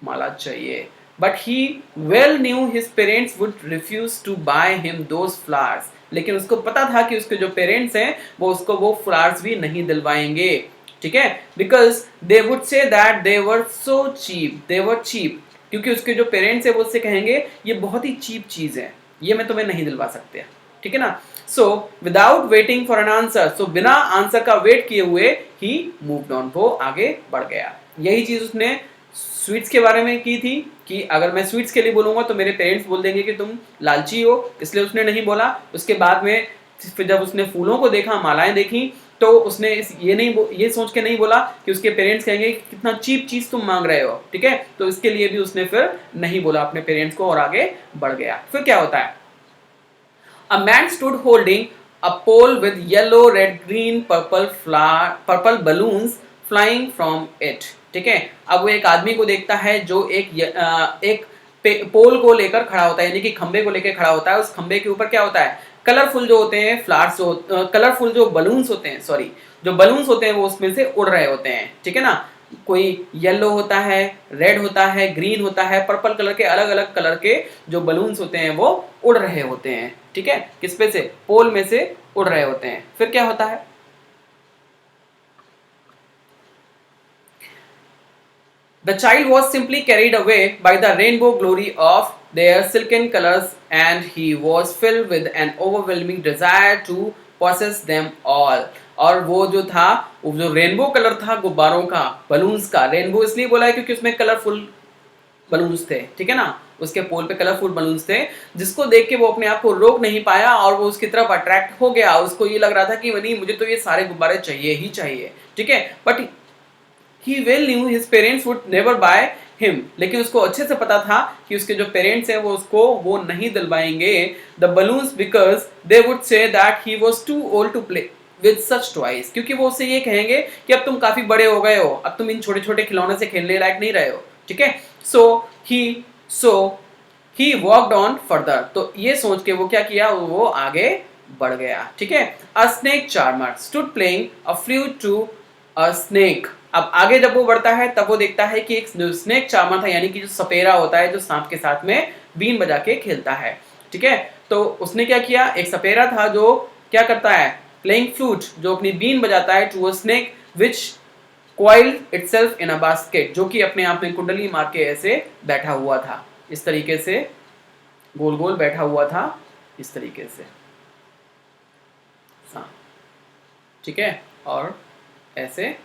माला चाहिए। But he well knew his parents would refuse to buy him those flowers, लेकिन उसको पता था कि उसके जो पेरेंट्स हैं वो उसको वो फ्लावर्स भी नहीं दिलवाएंगे, ठीक है, because they would say that they were so cheap, they were cheap, क्योंकि उसके जो पेरेंट्स है वो उससे कहेंगे ये बहुत ही चीप चीज है, ये मैं तुम्हें नहीं दिलवा सकते, ठीक है ना। So without waiting for an answer, so बिना आंसर का वेट किए हुए ही मूव्ड ऑन, वो आगे बढ़ गया। यही चीज उसने स्वीट्स के बारे में की थी कि अगर मैं स्वीट्स के लिए बोलूंगा तो मेरे पेरेंट्स बोल देंगे कि तुम लालची हो, इसलिए उसने नहीं बोला। उसके बाद में फिर जब उसने फूलों को देखा, मालाएं देखी, तो उसने ये सोच के नहीं बोला कि उसके पेरेंट्स कहेंगे कितना चीप चीज तुम मांग रहे हो, ठीक है, तो इसके लिए भी उसने फिर नहीं बोला अपने पेरेंट्स को और आगे बढ़ गया। फिर क्या होता है, a man stood holding a pole with yellow red green purple balloons flying from it, ठीक है। अब वो एक आदमी को देखता है जो एक पोल को लेकर खड़ा होता है, यानी कि खंबे को लेकर खड़ा होता है। उस खंबे के ऊपर क्या होता है, कलरफुल जो होते हैं फ्लावर्स, जो कलरफुल जो बलून्स होते हैं, सॉरी, जो बलून्स होते हैं वो उसमें से उड़ रहे होते हैं, ठीक है ना। कोई येलो होता है, रेड होता है, ग्रीन होता है, पर्पल कलर के, अलग अलग कलर के जो बलून्स होते हैं वो उड़ रहे होते हैं, ठीक है, किस पे से, पोल में से उड़ रहे होते हैं। फिर क्या होता है, the child was simply carried away by the rainbow glory of their silken colors, and he was filled with an overwhelming desire to possess them all. और वो जो था, वो जो रेनबो कलर था गुब्बारों का, बलून्स का, रेनबो इसलिए बोला है क्योंकि उसमें कलरफुल बलून्स थे, ठीक है ना, उसके पोल पे कलरफुल बलून्स थे, जिसको देख के वो अपने आप को रोक नहीं पाया और वो उसकी तरफ अट्रैक्ट हो गया। उसको ये लग रहा था कि नहीं, मुझे तो ये सारे गुब्बारे चाहिए ही चाहिए, ठीक है, but he well knew his parents would never buy him, लेकिन उसको अच्छे से पता था कि उसके जो पेरेंट्स हैं वो उसको वो नहीं दिलवाएंगे the balloons, because they would say that he was too old to play with such toys, क्योंकि वो उससे ये कहेंगे कि अब तुम काफी बड़े हो गए हो, अब तुम इन छोटे छोटे खिलौने से खेलने लायक नहीं रहे हो, ठीक है। so he walked on further, तो ये सोच के वो क्या किया, वो आगे बढ़ गया, ठीक है। a snake charmer stood playing a flute to a snake, अब आगे जब वो बढ़ता है तब वो देखता है कि एक स्नेक चार्मर था, यानी कि जो सपेरा होता है जो सांप के साथ में बीन बजा के खेलता है, ठीक है। तो उसने क्या किया, एक सपेरा था जो क्या करता है, प्लेइंग फ्लूट, जो अपनी बीन बजाता है, to a snake which coiled itself in a basket, जो कि अपने आप में कुंडली मार के ऐसे बैठा हुआ था, इस तरीके से गोल गोल बैठा हुआ था, इस तरीके से सांप, ठीक है, और ऐसे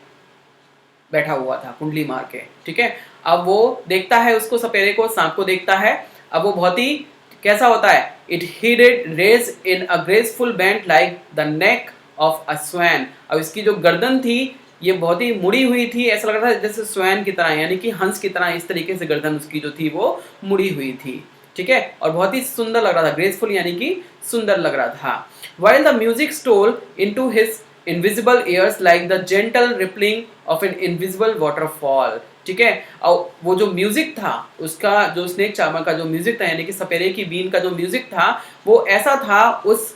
बैठा हुआ था कुंडली मार के, ठीक है। अब वो देखता है उसको, सपेरे को, सांप को देखता है। अब वो बहुत ही कैसा होता है, it heeded raise in a graceful bent like the neck of a swan, अब इसकी जो गर्दन थी ये बहुत ही मुड़ी हुई थी, ऐसा लग रहा था जैसे स्वैन की तरह, यानी कि हंस की तरह, इस तरीके से गर्दन उसकी जो थी वो मुड़ी हुई थी, ठीक है, और बहुत ही सुंदर लग रहा था, ग्रेसफुल यानी कि सुंदर लग रहा था। while the music stole into his invisible ears like the gentle rippling of an invisible waterfall, ठीक है। और वो जो म्यूजिक था उसका, जो स्नेक चार्मर का जो म्यूजिक था, यानी कि सपेरे की बीन का जो म्यूजिक था, वो ऐसा था उस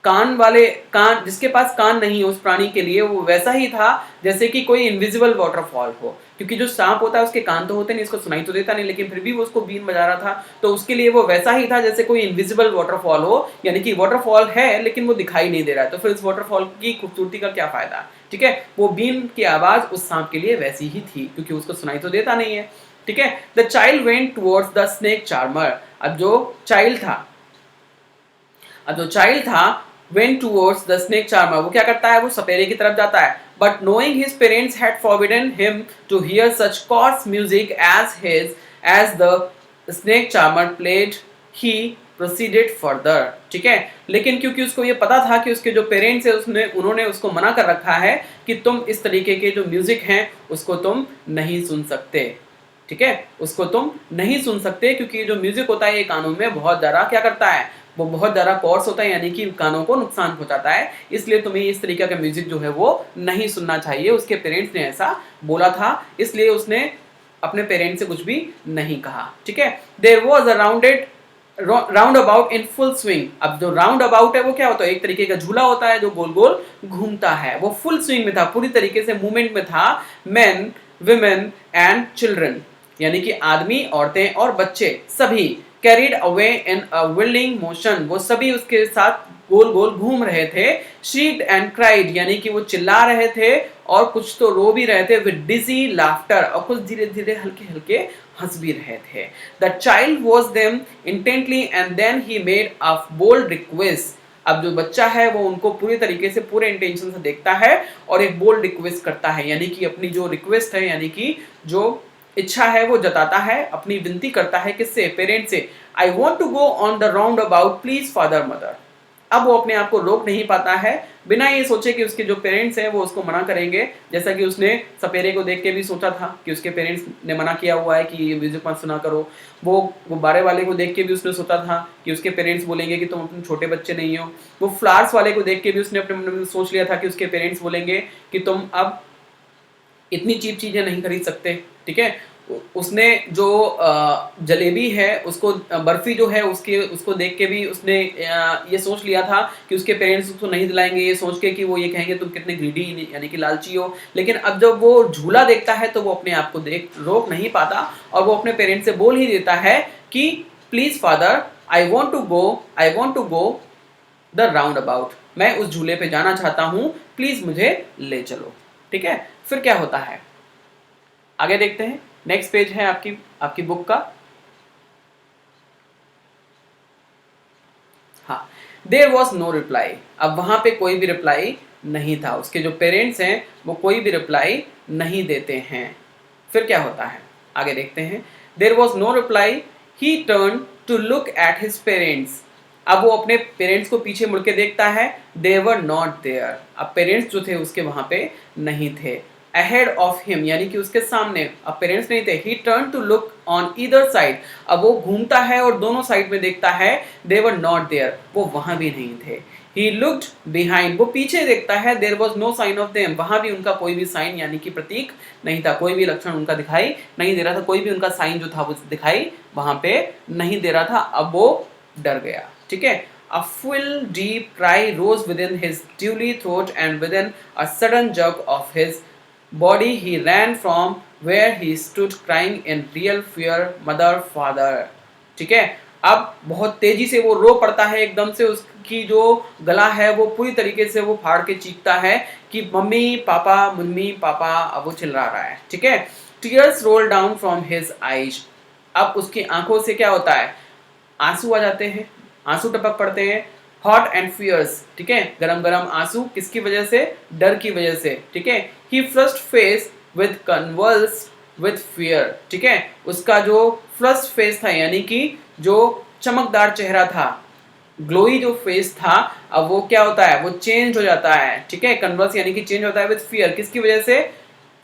कान वाले, कान जिसके पास कान नहीं है उस प्राणी के लिए, वो वैसा ही था जैसे कि कोई इनविजिबल वाटरफॉल हो, क्योंकि जो सांप होता है उसके कान तो होते नहीं, इसको सुनाई तो देता नहीं, लेकिन फिर भी वो उसको बीन बजा रहा था, तो उसके लिए वो वैसा ही था जैसे कोई इनविजिबल वाटरफॉल हो, यानी कि वाटरफॉल है लेकिन वो दिखाई नहीं दे रहा है, तो फिर इस वाटरफॉल की खूबसूरती का क्या फायदा, ठीक है। वो बीन की आवाज उस सांप के लिए वैसी ही थी, क्योंकि उसको सुनाई तो देता नहीं है, ठीक है। The child went towards the snake charmer, अब जो चाइल्ड था went towards the snake charmer, वो क्या करता है, वो सपेरे की तरफ जाता है, but knowing his parents had forbidden him to hear such coarse music as the snake charmer played, he proceeded further, ठीक है। लेकिन क्योंकि उसको ये पता था कि उसके जो पेरेंट्स है उन्होंने उसको मना कर रखा है कि तुम इस तरीके के जो म्यूजिक हैं उसको तुम नहीं सुन सकते, ठीक है, उसको तुम नहीं सुन सकते, क्योंकि जो म्यूजिक होता है ये कानों में बहुत ज़्यादा क्या करता है, वो बहुत ज़्यादा कोर्स होता है, यानी कि कानों को नुकसान पहुंचाता है, इसलिए तुम्हें इस तरीके का म्यूजिक जो है वो नहीं सुनना चाहिए। उसके पेरेंट्स ने ऐसा बोला था, इसलिए उसने अपने पेरेंट्स से कुछ भी नहीं कहा, ठीक है। There was a roundabout in full swing. अब जो राउंड अबाउट है वो क्या होता है, एक तरीके का झूला होता है जो गोल गोल घूमता है, वो फुल स्विंग में था, पूरी तरीके से मूवमेंट में था। मेन, विमेन एंड चिल्ड्रन, यानी कि आदमी, औरतें और बच्चे सभी carried away in a building motion, वो सभी उसके साथ गोल गोल घूम रहे थे। श्रीक्ड एंड क्राइड, यानी कि वो चिल्ला रहे थे और कुछ तो रो भी रहे थे। विद डिजी लाफ्टर, और कुछ धीरे धीरे हल्के हल्के हंस भी रहे थे। The child watch them intently and then he made a bold request. अब जो बच्चा है वो उनको पूरी तरीके से पूरे इंटेंशन से देखता है और एक बोल्ड रिक्वेस्ट करता है, यानी कि अपनी जो रिक्वेस्ट है, यानी कि जो इच्छा है वो जताता है, अपनी विनती करता है किससे, पेरेंट्स से। I want to go on the roundabout please father mother. अब वो अपने आप को रोक नहीं पाता है, बिना ये सोचे कि उसके जो पेरेंट्स हैं वो उसको मना करेंगे, जैसा कि उसने सपेरे को देख के भी सोचा था कि उसके पेरेंट्स ने मना किया हुआ है कि ये म्यूजिक मत सुना करो। वो गुब्बारे वाले को देख के भी उसने सोचा था कि उसके पेरेंट्स बोलेंगे कि तुम अपने छोटे बच्चे नहीं हो। वो फ्लावर्स वाले को देख के भी उसने अपने मन में सोच लिया था कि उसके पेरेंट्स बोलेंगे कि तुम अब इतनी चीप चीजें नहीं खरीद सकते, ठीक है। उसने जो जलेबी है उसको, बर्फी जो है उसके, उसको देख के भी उसने ये सोच लिया था कि उसके पेरेंट्स उसको नहीं दिलाएंगे, ये सोच के कि वो ये कहेंगे तुम कितने ग्रीडी यानी कि लालची हो। लेकिन अब जब वो झूला देखता है तो वो अपने आप को रोक नहीं पाता और वो अपने पेरेंट्स से बोल ही देता है कि please father, I want to go the roundabout, मैं उस झूले पे जाना चाहता हूँ, प्लीज मुझे ले चलो, ठीक है। फिर क्या होता है आगे देखते हैं। नेक्स्ट पेज है आपकी बुक का। हाँ, देयर वॉज नो रिप्लाई। अब वहां पे कोई भी रिप्लाई नहीं था, उसके जो पेरेंट्स हैं वो कोई भी रिप्लाई नहीं देते हैं। फिर क्या होता है आगे देखते हैं। There was no reply, he turn to look at his parents. अब वो अपने पेरेंट्स को पीछे मुड़ के देखता है, दे वर नॉट देयर। अब पेरेंट्स जो थे उसके वहां पे नहीं थे। अहेड ऑफ हिम, यानी कि उसके सामने अब पेरेंट्स नहीं थे। He turn to look on either side, अब वो घूमता है और दोनों साइड में देखता है, दे वर नॉट देयर, वो वहां भी नहीं थे। ही लुक्ड बिहाइंड, वो पीछे देखता है, there was no sign of them, वहां भी उनका कोई भी साइन यानी कि प्रतीक नहीं था, कोई भी लक्षण उनका दिखाई नहीं दे रहा था, कोई भी उनका साइन जो था वो दिखाई वहां पे नहीं दे रहा था। अब वो डर गया, ठीक है। A full deep cry rose within his dewly throat, and within a sudden jerk of his body he ran from where he stood crying in real fear, mother, father, ठीक है। अब बहुत तेजी से वो रो पड़ता है, एकदम से उसकी जो गला है वो पूरी तरीके से वो फाड़ के चीखता है कि मम्मी पापा, अब वो चिल्ला रहा है, ठीक है। Tears roll down from his eyes, अब उसकी आंखों से क्या होता है, आंसू आ जाते हैं, आंसू टपक पड़ते हैं। हॉट एंड फियर्स, ठीक है, गरम गरम आंसू, किसकी वजह से, डर की वजह से, ठीक है। He flushed face with convulse with fear, ठीक है, उसका जो फ्लश्ड फेस था यानी कि जो चमकदार चेहरा था, ग्लोई जो फेस था, अब वो क्या होता है, वो चेंज हो जाता है, ठीक है। कन्वर्स यानी कि चेंज होता है विद फियर, किसकी वजह से,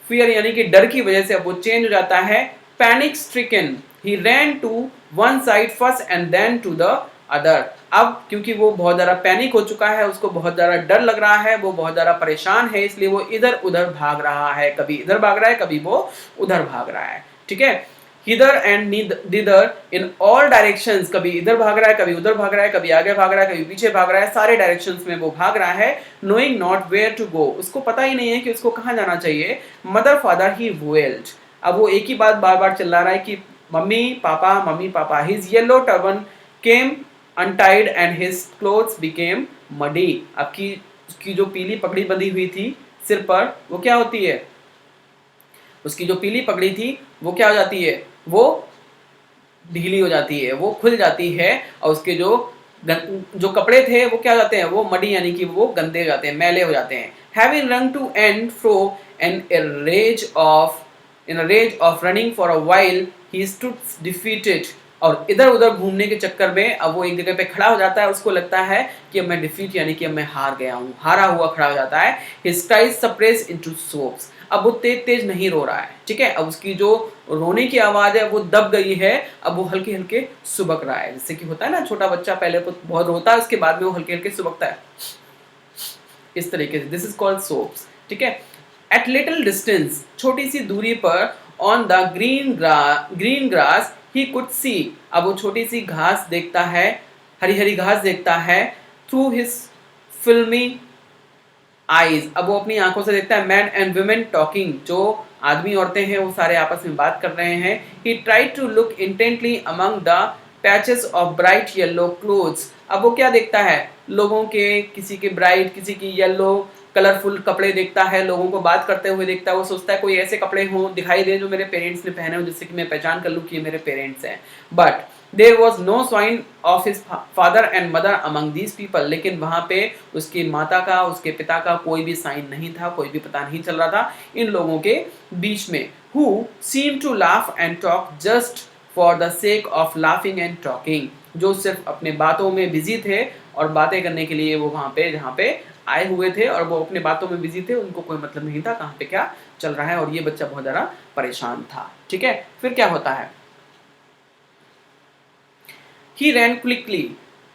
फियर यानी कि डर की वजह से अब वो चेंज हो जाता है। Panic stricken, he ran to one side first and then to the other. अब क्योंकि वो बहुत ज़्यादा पैनिक हो चुका है, उसको बहुत ज़्यादा डर लग रहा है, वो बहुत ज़्यादा परेशान है, इसलिए वो इधर उधर भाग रहा है, कभी इधर भाग रहा है, कभी वो उधर भाग रहा है, ठीक है। Hither and thither in all directions, कभी इधर भाग रहा है, कभी उधर भाग रहा है, कभी आगे भाग रहा है, कभी पीछे भाग रहा है, सारे डायरेक्शंस में वो भाग रहा है। Knowing not where to go, उसको पता ही नहीं है कि उसको कहाँ जाना चाहिए। मदर फादर ही वेल्ड, अब वो एक ही बात बार बार चिल्ला रहा है कि mummy papa. His yellow turban came untied and his clothes became muddy, आपकी उसकी जो पीली पगड़ी बंधी हुई थी सिर पर, वो क्या होती है, उसकी जो पीली पगड़ी थी वो क्या हो जाती है, वो ढीली हो जाती है, वो खुल जाती है, और उसके जो कपड़े थे वो क्या हो जाते हैं, वो मडी यानी कि वो गंदे हो जाते हैं, मैले हो जाते हैं। Having run to and fro in a rage of running for a while, he stood defeated, और इधर उधर घूमने के चक्कर में अब वो एक जगह पे खड़ा हो जाता है, उसको लगता है कि अब मैं डिफीट यानी कि अब मैं हार गया हूँ, हारा हुआ खड़ा हो जाता है। His cries suppressed into sobs, अब वो तेज तेज नहीं रो रहा है, ठीक है। अब उसकी जो रोने की आवाज है वो दब गई है, अब वो हल्के हल्के सुबक रहा है, जैसे कि होता है ना छोटा बच्चा पहले तो बहुत रोता है, उसके बाद में वो हल्के हल्के सुबकता है, इस तरीके से। दिस इज कॉल्ड सोप्स, ठीक है। एट लिटिल डिस्टेंस, छोटी सी दूरी पर, on the green grass he could see, अब वो छोटी सी घास देखता है, हरी हरी घास देखता है, थ्रू हिज फिल्मी आईज, अब वो अपनी आंखों से देखता है, मैन एंड वुमेन टॉकिंग, जो आदमी औरतें हैं वो सारे आपस में बात कर रहे हैं। He tried to look intently among the patches of bright yellow clothes, अब वो क्या देखता है, लोगों के, किसी के ब्राइट, किसी की येलो कलरफुल कपड़े देखता है, लोगों को बात करते हुए देखता है, वो सोचता है कोई ऐसे कपड़े हों दिखाई दे जो मेरे पेरेंट्स ने पहने हो, जिससे कि मैं पहचान कर लूँ कि ये मेरे पेरेंट्स हैं। But there was no sign of his father and mother among these people, लेकिन वहां पे उसकी माता का, उसके पिता का कोई भी साइन नहीं था, कोई भी पता नहीं चल रहा था इन लोगों के बीच में। Who seem to laugh and talk just for the sake of laughing and talking, जो सिर्फ अपने बातों में बिजी थे और बातें करने के लिए वो वहां पे जहाँ पे आए हुए थे, और वो अपने बातों में बिजी थे, उनको कोई मतलब नहीं था कहाँ पे क्या चल रहा है, और ये बच्चा बहुत ज़्यादा परेशान था, ठीक है। फिर क्या होता है, ही रैन क्विकली,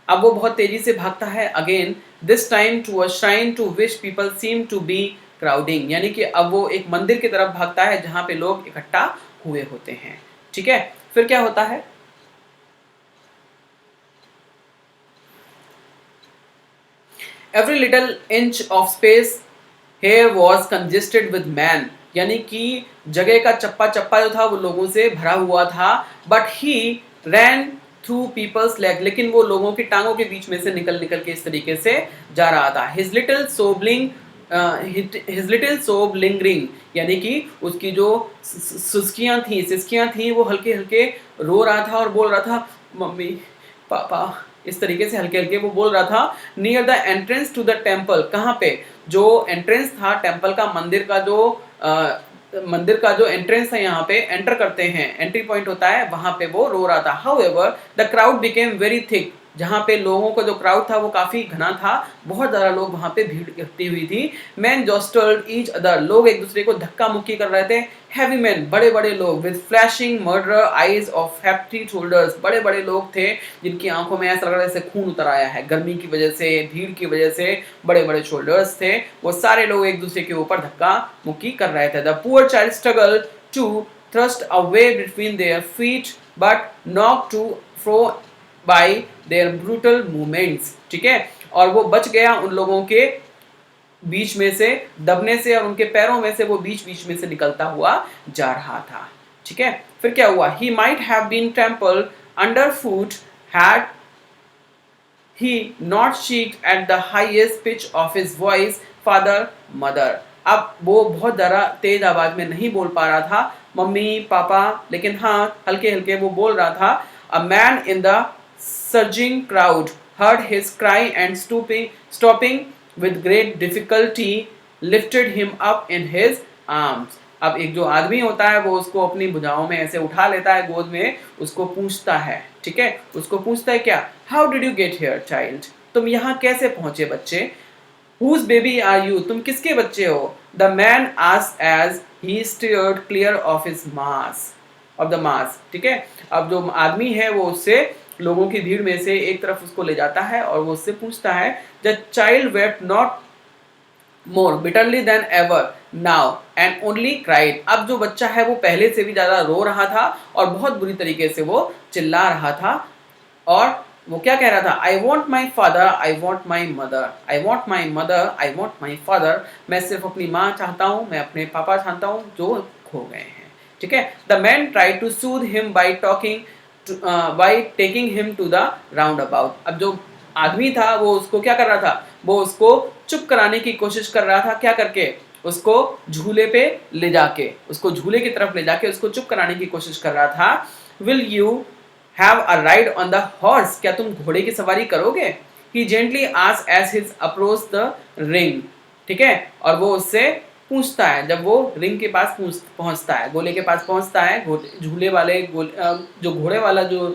अब वो बहुत तेजी से भागता है, again this time to a shrine to which people seem to be crowding, यानी कि अब वो एक मंदिर की तरफ भागता है जहां पे लोग इकट्ठा हुए होते हैं, ठीक है। फिर क्या होता है, every little inch of space here was congested with man, यानी कि जगह का चप्पा चप्पा जो था वो लोगों से भरा हुआ था। But he ran through people's leg, लेकिन वो लोगों की टांगों के बीच में से निकल निकल के इस तरीके से जा रहा था। हिज लिटिल सोब लिंगरिंग, यानी कि उसकी जो सिसकियां थी वो हल्के हल्के रो रहा था और बोल रहा था मम्मी पापा, इस तरीके से हल्के हल्के वो बोल रहा था। Near the entrance to the temple, कहाँ पे, जो एंट्रेंस था टेम्पल का, मंदिर का जो एंट्रेंस है, यहाँ पे एंटर करते हैं, एंट्री पॉइंट होता है, वहां पे वो रो रहा था। However the crowd became very thick, जहाँ पे लोगों का जो क्राउड था वो काफी घना था, बहुत ज्यादा लोग वहां पे भीड़ इकट्ठी हुई थी। मैन जॉस्टल्ड ईच अदर, लोग एक दूसरे को धक्का मुक्की कर रहे थे। हैवी मैन, बड़े बड़े लोग, with flashing murder eyes of hefty shoulders, बड़े बड़े लोग थे जिनकी आंखों में ऐसा लग रहा है जैसे खून उतर आया है, गर्मी की वजह से, भीड़ की वजह से बड़े बड़े शोल्डर्स थे, वो सारे लोग एक दूसरे के ऊपर धक्का मुक्की कर रहे थे। The poor child struggle to thrust a way between their feet but knocked to fro by their brutal movements, ठीक है। और वो बच गया उन लोगों के बीच में से दबने से, और उनके पैरों में से वो बीच बीच में से निकलता हुआ जा रहा था, ठीक है। फिर क्या हुआ, he might have been trampled underfoot had he not shrieked at the highest pitch of his voice father mother, अब वो बहुत ज़्यादा तेज आवाज में नहीं बोल पा रहा था मम्मी पापा, लेकिन हाँ हल्के हल्के वो बोल रहा था। A man in the surging crowd heard his cry and stopping with great difficulty lifted him up in his arms, अब एक जो आदमी होता है वो उसको अपनी भुजाओं में ऐसे उठा लेता है, गोद में उसको पूछता है, ठीक है, उसको पूछता है क्या, how did you get here child, तुम यहाँ कैसे पहुंचे बच्चे, Whose baby are you? तुम किसके बच्चे हो? The man asked as he steered clear of his mass, ठीक है। अब जो आदमी है वो उससे लोगों की भीड़ में से एक तरफ उसको ले जाता है और वो उससे पूछता है, The child wept not more bitterly than ever now and only cried, अब जो बच्चा है वो पहले से भी ज्यादा रो रहा था और बहुत बुरी तरीके से वो चिल्ला रहा था, और वो क्या कह रहा था, I want my father, I want my mother, I want my mother, I want my father, मैं सिर्फ अपनी माँ चाहता हूँ, मैं अपने पापा चाहता हूँ जो खो गए हैं, ठीक है। The man try to soothe him by taking him to the roundabout, अब जो आदमी था वो उसको क्या कर रहा था, वो उसको चुप कराने की कोशिश कर रहा था, क्या करके, उसको झूले पे ले जाके, उसको झूले की तरफ ले जाके उसको चुप कराने की कोशिश कर रहा था। Will you have a ride on the horse, क्या तुम घोड़े की सवारी करोगे, he gently asked as his approach the ring, ठीक है। और वो उससे पूछता है, जब वो रिंग के पास पहुंचता है, गोले के पास पहुंचता है, झूले वाले जो घोड़े वाला जो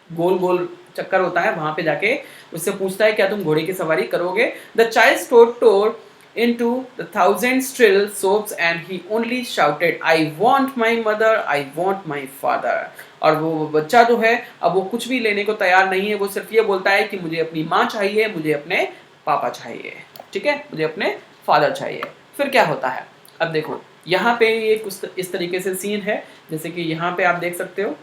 गोल गोल चक्कर होता है वहां पे जाके उससे पूछता है क्या तुम घोड़े की सवारी करोगे। The child tore into the thousand shrill sobs and he only shouted, I want my mother, I want my father. और वो बच्चा जो है अब वो कुछ भी लेने को तैयार नहीं है, वो सिर्फ ये बोलता है कि मुझे अपनी माँ चाहिए, मुझे अपने पापा चाहिए, ठीक है, मुझे अपने फादर चाहिए। फिर क्या होता है, अब देखो यहाँ पे ये कुछ इस तरीके से सीन है, जैसे कि यहाँ पे आप देख सकते हो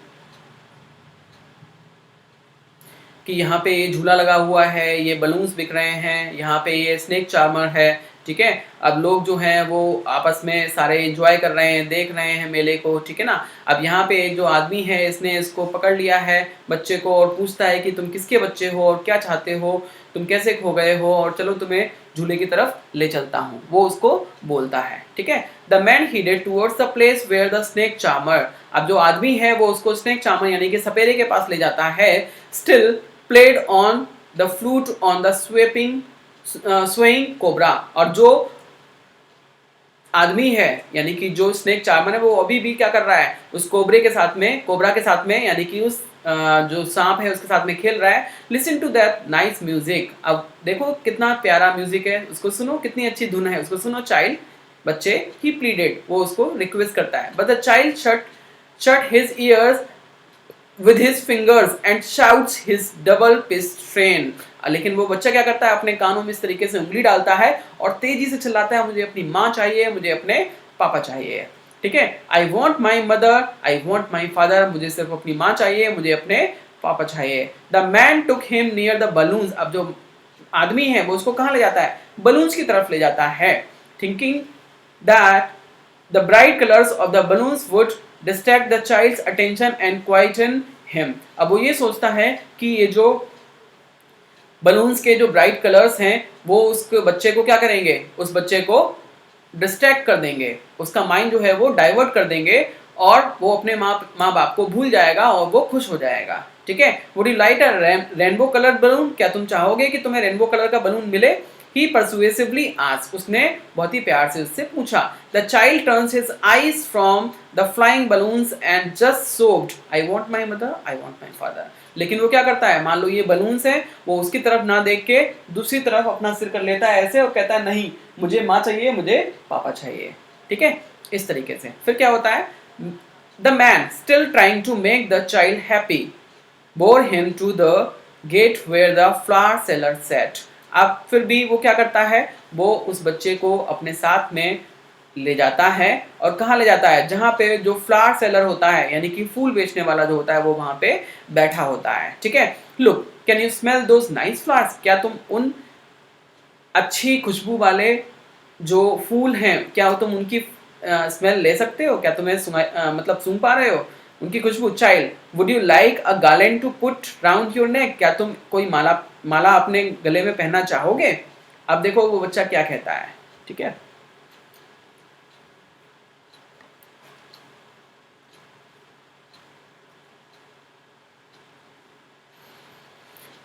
कि यहाँ पे ये झूला लगा हुआ है, ये बलून्स बिक रहे हैं, यहाँ पे ये स्नेक चार्मर है, ठीक है। अब लोग जो हैं वो आपस में सारे एंजॉय कर रहे हैं, देख रहे हैं मेले को, ठीक है ना। अब यहाँ पे एक जो आदमी है इसने इसको पकड़ लिया है बच्चे को और पूछता है कि तुम किसके बच्चे हो और क्या चाहते हो, तुम कैसे खो गए हो, और चलो तुम्हें झूले की तरफ ले चलता हूँ, वो उसको बोलता है, ठीक है। The man headed towards the place where the snake charmer, अब जो आदमी है वो उसको स्नेक चार्मर यानी कि सपेरे के पास ले जाता है। Still played on the flute on the swaying cobra, और जो आदमी है यानी कि जो स्नेक चार्मर है वो अभी भी क्या कर रहा है, उस कोबरा के साथ में यानी कि उस जो सांप है उसके साथ में खेल रहा है। Listen to that nice music, अब देखो कितना प्यारा म्यूजिक है, उसको सुनो, कितनी अच्छी धुन है, उसको सुनो चाइल्ड, बच्चे, ही प्लीडेड, वो उसको रिक्वेस्ट करता है। But the child shut his ears with his fingers and shouts his double pitched strain, लेकिन वो बच्चा क्या करता है, अपने कानों में इस तरीके से उंगली डालता है और तेजी से चिल्लाता है, मुझे अपनी माँ चाहिए, मुझे अपने पापा चाहिए, ठीक है। I want my mother, I want my father, मुझे सिर्फ अपनी माँ चाहिए, मुझे अपने पापा चाहिए। The man took him near the balloons, अब जो आदमी है वो उसको कहाँ ले जाता है, बलून्स की तरफ ले जाता है, thinking that the bright colours of the balloons would distract the child's attention and quieten him, अब वो ये सोचता है कि ये जो बलून्स के जो ब्राइट कलर्स हैं वो उस बच्चे को क्या करेंगे, उस बच्चे को डिस्ट्रैक्ट कर देंगे, उसका माइंड जो है वो डाइवर्ट कर देंगे और वो अपने माँ बाप को भूल जाएगा और वो खुश हो जाएगा, ठीक है। Would you like a rainbow colour balloon, क्या तुम चाहोगे कि तुम्हें रेनबो कलर का बलून मिले। He persuasively asked, उसने बहुत ही प्यार से उससे पूछा। The child turns his eyes from the flying balloons and just sobbed, I want my mother, I want my father, लेकिन वो क्या करता है, मान लो ये बलून्स हैं, वो उसकी तरफ ना देख के दूसरी तरफ अपना सिर कर लेता है ऐसे और कहता है नहीं, मुझे माँ चाहिए, मुझे पापा चाहिए, ठीक है, इस तरीके से। फिर क्या होता है, The man still trying to make the child happy bore him to the gate where the flower seller sat, अब फिर भी वो क्या करता है, वो उस बच्चे को अपने साथ में ले जाता है और कहाँ ले जाता है, जहाँ पे जो फ्लावर सेलर होता है यानी कि फूल बेचने वाला जो होता है वो वहाँ पे बैठा होता है, ठीक है। Look can you smell those nice flowers, क्या तुम उन अच्छी खुशबू वाले जो फूल हैं क्या तुम उनकी स्मेल ले सकते हो, क्या तुम्हें मतलब सूंघ पा रहे हो उनकी खुशबू। Child would you like a garland to put round your neck, क्या तुम कोई माला अपने गले में पहनना चाहोगे। अब देखो वो बच्चा क्या कहता है, ठीक है।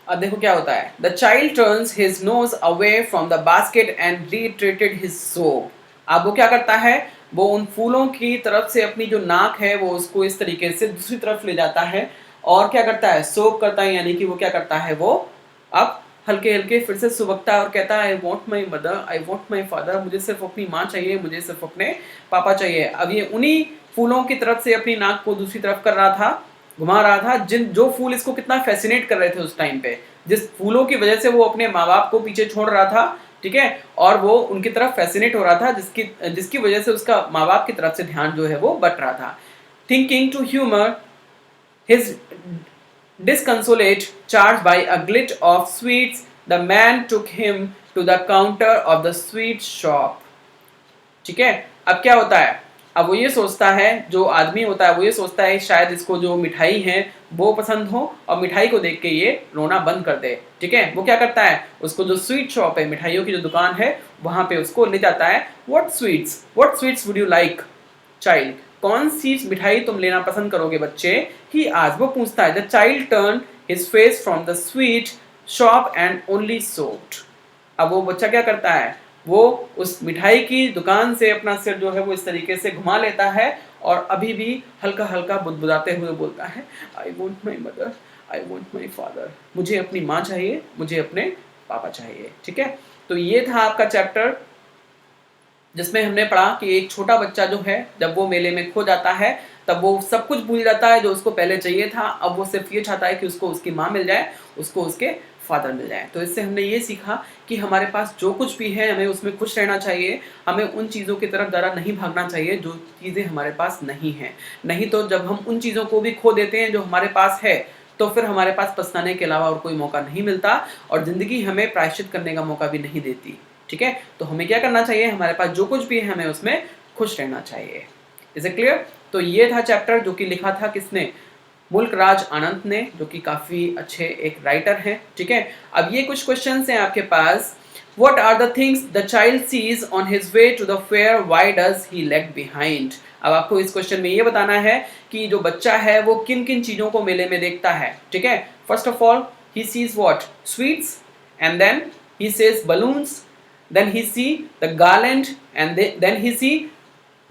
अब देखो क्या होता है, the child turns his nose away from the basket and retreated his soap, अब वो क्या करता है, वो उन फूलों की तरफ से अपनी जो नाक है वो उसको इस तरीके से दूसरी तरफ ले जाता है और क्या करता है, सोप करता है, यानी कि वो क्या करता है, वो अब हल्के हल्के फिर से सुबकता है और कहता है, I want my mother, I want my father, मुझे सिर्फ अपनी माँ चाहिए, मुझे सिर्फ अपने पापा चाहिए। अब ये उन्हीं फूलों की तरफ से अपनी नाक को दूसरी तरफ कर रहा था, घुमा रहा था, जो फूल इसको कितना फैसिनेट कर रहे थे उस टाइम पे, जिस फूलों की वजह से वो अपने माँ बाप को पीछे छोड़ रहा था, ठीक है, और वो उनकी तरफ फैसिनेट हो रहा था, जिसकी वजह से उसका माँ बाप की तरफ से ध्यान जो है वो बट रहा था। Thinking to humour his disconsolate charged by a glitch of sweets, the man took him to the counter of the sweet shop, ठीक है। अब क्या होता है, अब वो ये सोचता है, जो आदमी होता है वो ये सोचता है शायद इसको जो मिठाई है वो पसंद हो और मिठाई को देख के ये रोना बंद कर दे, ठीक है। वो क्या करता है, उसको जो स्वीट शॉप है, मिठाइयों की जो दुकान है वहां पे उसको ले जाता है। What sweets would you like child, कौन सी मिठाई तुम लेना पसंद करोगे बच्चे, ही आज वो पूछता है। The child turn his face from the sweet shop and only soaked, अब वो बच्चा क्या करता है, वो उस मिठाई की दुकान से अपना सिर जो है वो इस तरीके से घुमा लेता है और अभी भी हल्का हल्का बुदबुदाते हुए बोलता है, I want my mother, I want my father, मुझे अपनी माँ चाहिए, मुझे अपने पापा चाहिए, ठीक है। तो ये था आपका चैप्टर जिसमें हमने पढ़ा कि एक छोटा बच्चा जो है जब वो मेले में खो जाता है तब वो सब कुछ भूल जाता है जो उसको पहले चाहिए था। अब वो सिर्फ ये चाहता है कि उसको उसकी माँ मिल जाए, उसको उसके फादर मिल जाए। तो इससे हमने ये सीखा कि हमारे पास जो कुछ भी है हमें उसमें खुश रहना चाहिए, हमें उन चीज़ों की तरफ ज़्यादा नहीं भागना चाहिए जो चीज़ें हमारे पास नहीं हैं। नहीं तो जब हम उन चीज़ों को भी खो देते हैं जो हमारे पास है, तो फिर हमारे पास पछताने के अलावा और कोई मौका नहीं मिलता और ज़िंदगी हमें प्रायश्चित करने का मौका भी नहीं देती। ठीक है, तो हमें क्या करना चाहिए, हमारे पास जो कुछ भी है हमें उसमें खुश रहना चाहिए। Is it clear? तो ये था चैप्टर जो कि लिखा था किसने, मुल्क राज आनंद ने, जो कि काफ़ी अच्छे एक राइटर हैं। ठीक है, अब ये कुछ क्वेश्चंस हैं आपके पास। What are the things the child sees on his way to the fair? Why does he lag behind? अब आपको इस क्वेश्चन में ये बताना है कि जो बच्चा है वो किन किन चीज़ों को मेले में देखता है। ठीक है, first of all he sees what? Sweets, and then he says balloons, then he see the garland, and then he see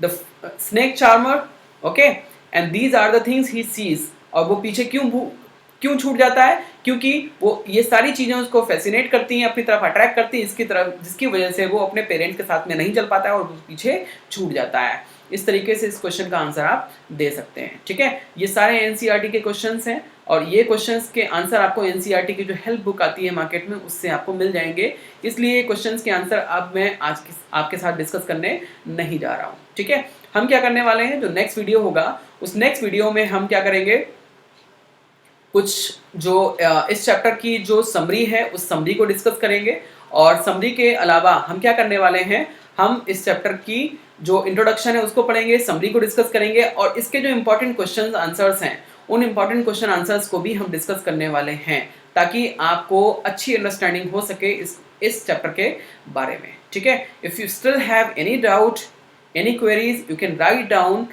the snake charmer. Okay, and these are the things he sees. और वो पीछे क्यों छूट जाता है? क्योंकि वो ये सारी चीज़ें उसको फैसिनेट करती हैं, अपनी तरफ अट्रैक्ट करती हैं, इसकी तरफ, जिसकी वजह से वो अपने पेरेंट्स के साथ में नहीं चल पाता है और वो पीछे छूट जाता है। इस तरीके से इस क्वेश्चन का आंसर आप दे सकते हैं। ठीक है, ये सारे एनसीईआरटी के क्वेश्चंस हैं और ये क्वेश्चंस के आंसर आपको एनसीईआरटी की जो हेल्प बुक आती है मार्केट में उससे आपको मिल जाएंगे। इसलिए क्वेश्चंस के आंसर अब मैं आज आपके साथ डिस्कस करने नहीं जा रहा हूँ। ठीक है, हम क्या करने वाले हैं, जो नेक्स्ट वीडियो होगा उस नेक्स्ट वीडियो में हम क्या करेंगे, कुछ जो इस चैप्टर की जो समरी है उस समरी को डिस्कस करेंगे। और समरी के अलावा हम क्या करने वाले हैं, हम इस चैप्टर की जो इंट्रोडक्शन है उसको पढ़ेंगे, समरी को डिस्कस करेंगे और इसके जो इंपॉर्टेंट क्वेश्चन आंसर्स हैं उन इंपॉर्टेंट क्वेश्चन आंसर्स को भी हम डिस्कस करने वाले हैं, ताकि आपको अच्छी अंडरस्टैंडिंग हो सके इस चैप्टर के बारे में। ठीक है, if you still have any doubt, any queries, you can write down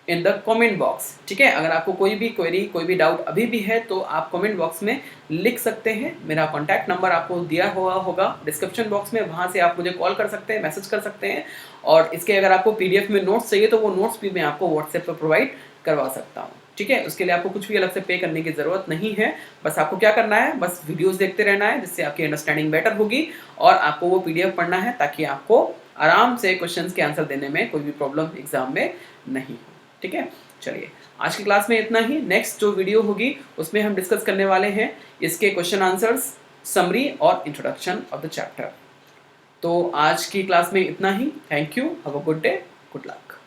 in the comment box. ठीक है, अगर आपको कोई भी क्वेरी, कोई भी डाउट अभी भी है तो आप कमेंट बॉक्स में लिख सकते हैं। मेरा कॉन्टैक्ट नंबर आपको दिया हुआ होगा डिस्क्रिप्शन बॉक्स में, वहाँ से आप मुझे कॉल कर सकते हैं, मैसेज कर सकते हैं। और इसके अगर आपको पीडीएफ में नोट्स चाहिए तो वो नोट्स भी मैं आपको व्हाट्सएप पर प्रोवाइड करवा सकता हूँ। ठीक है, उसके लिए आपको कुछ भी अलग से पे करने की ज़रूरत नहीं है। बस आपको क्या करना है, बस वीडियोज़ देखते रहना है, जिससे आपकी अंडरस्टैंडिंग बेटर होगी और आपको वो पीडीएफ पढ़ना है ताकि आपको आराम से क्वेश्चंस के आंसर देने में कोई भी प्रॉब्लम एग्जाम में नहीं हो। ठीक है, चलिए आज की क्लास में इतना ही। नेक्स्ट जो वीडियो होगी उसमें हम डिस्कस करने वाले हैं इसके क्वेश्चन आंसर्स, समरी और इंट्रोडक्शन ऑफ द चैप्टर। तो आज की क्लास में इतना ही। Thank you, have a good day, good luck.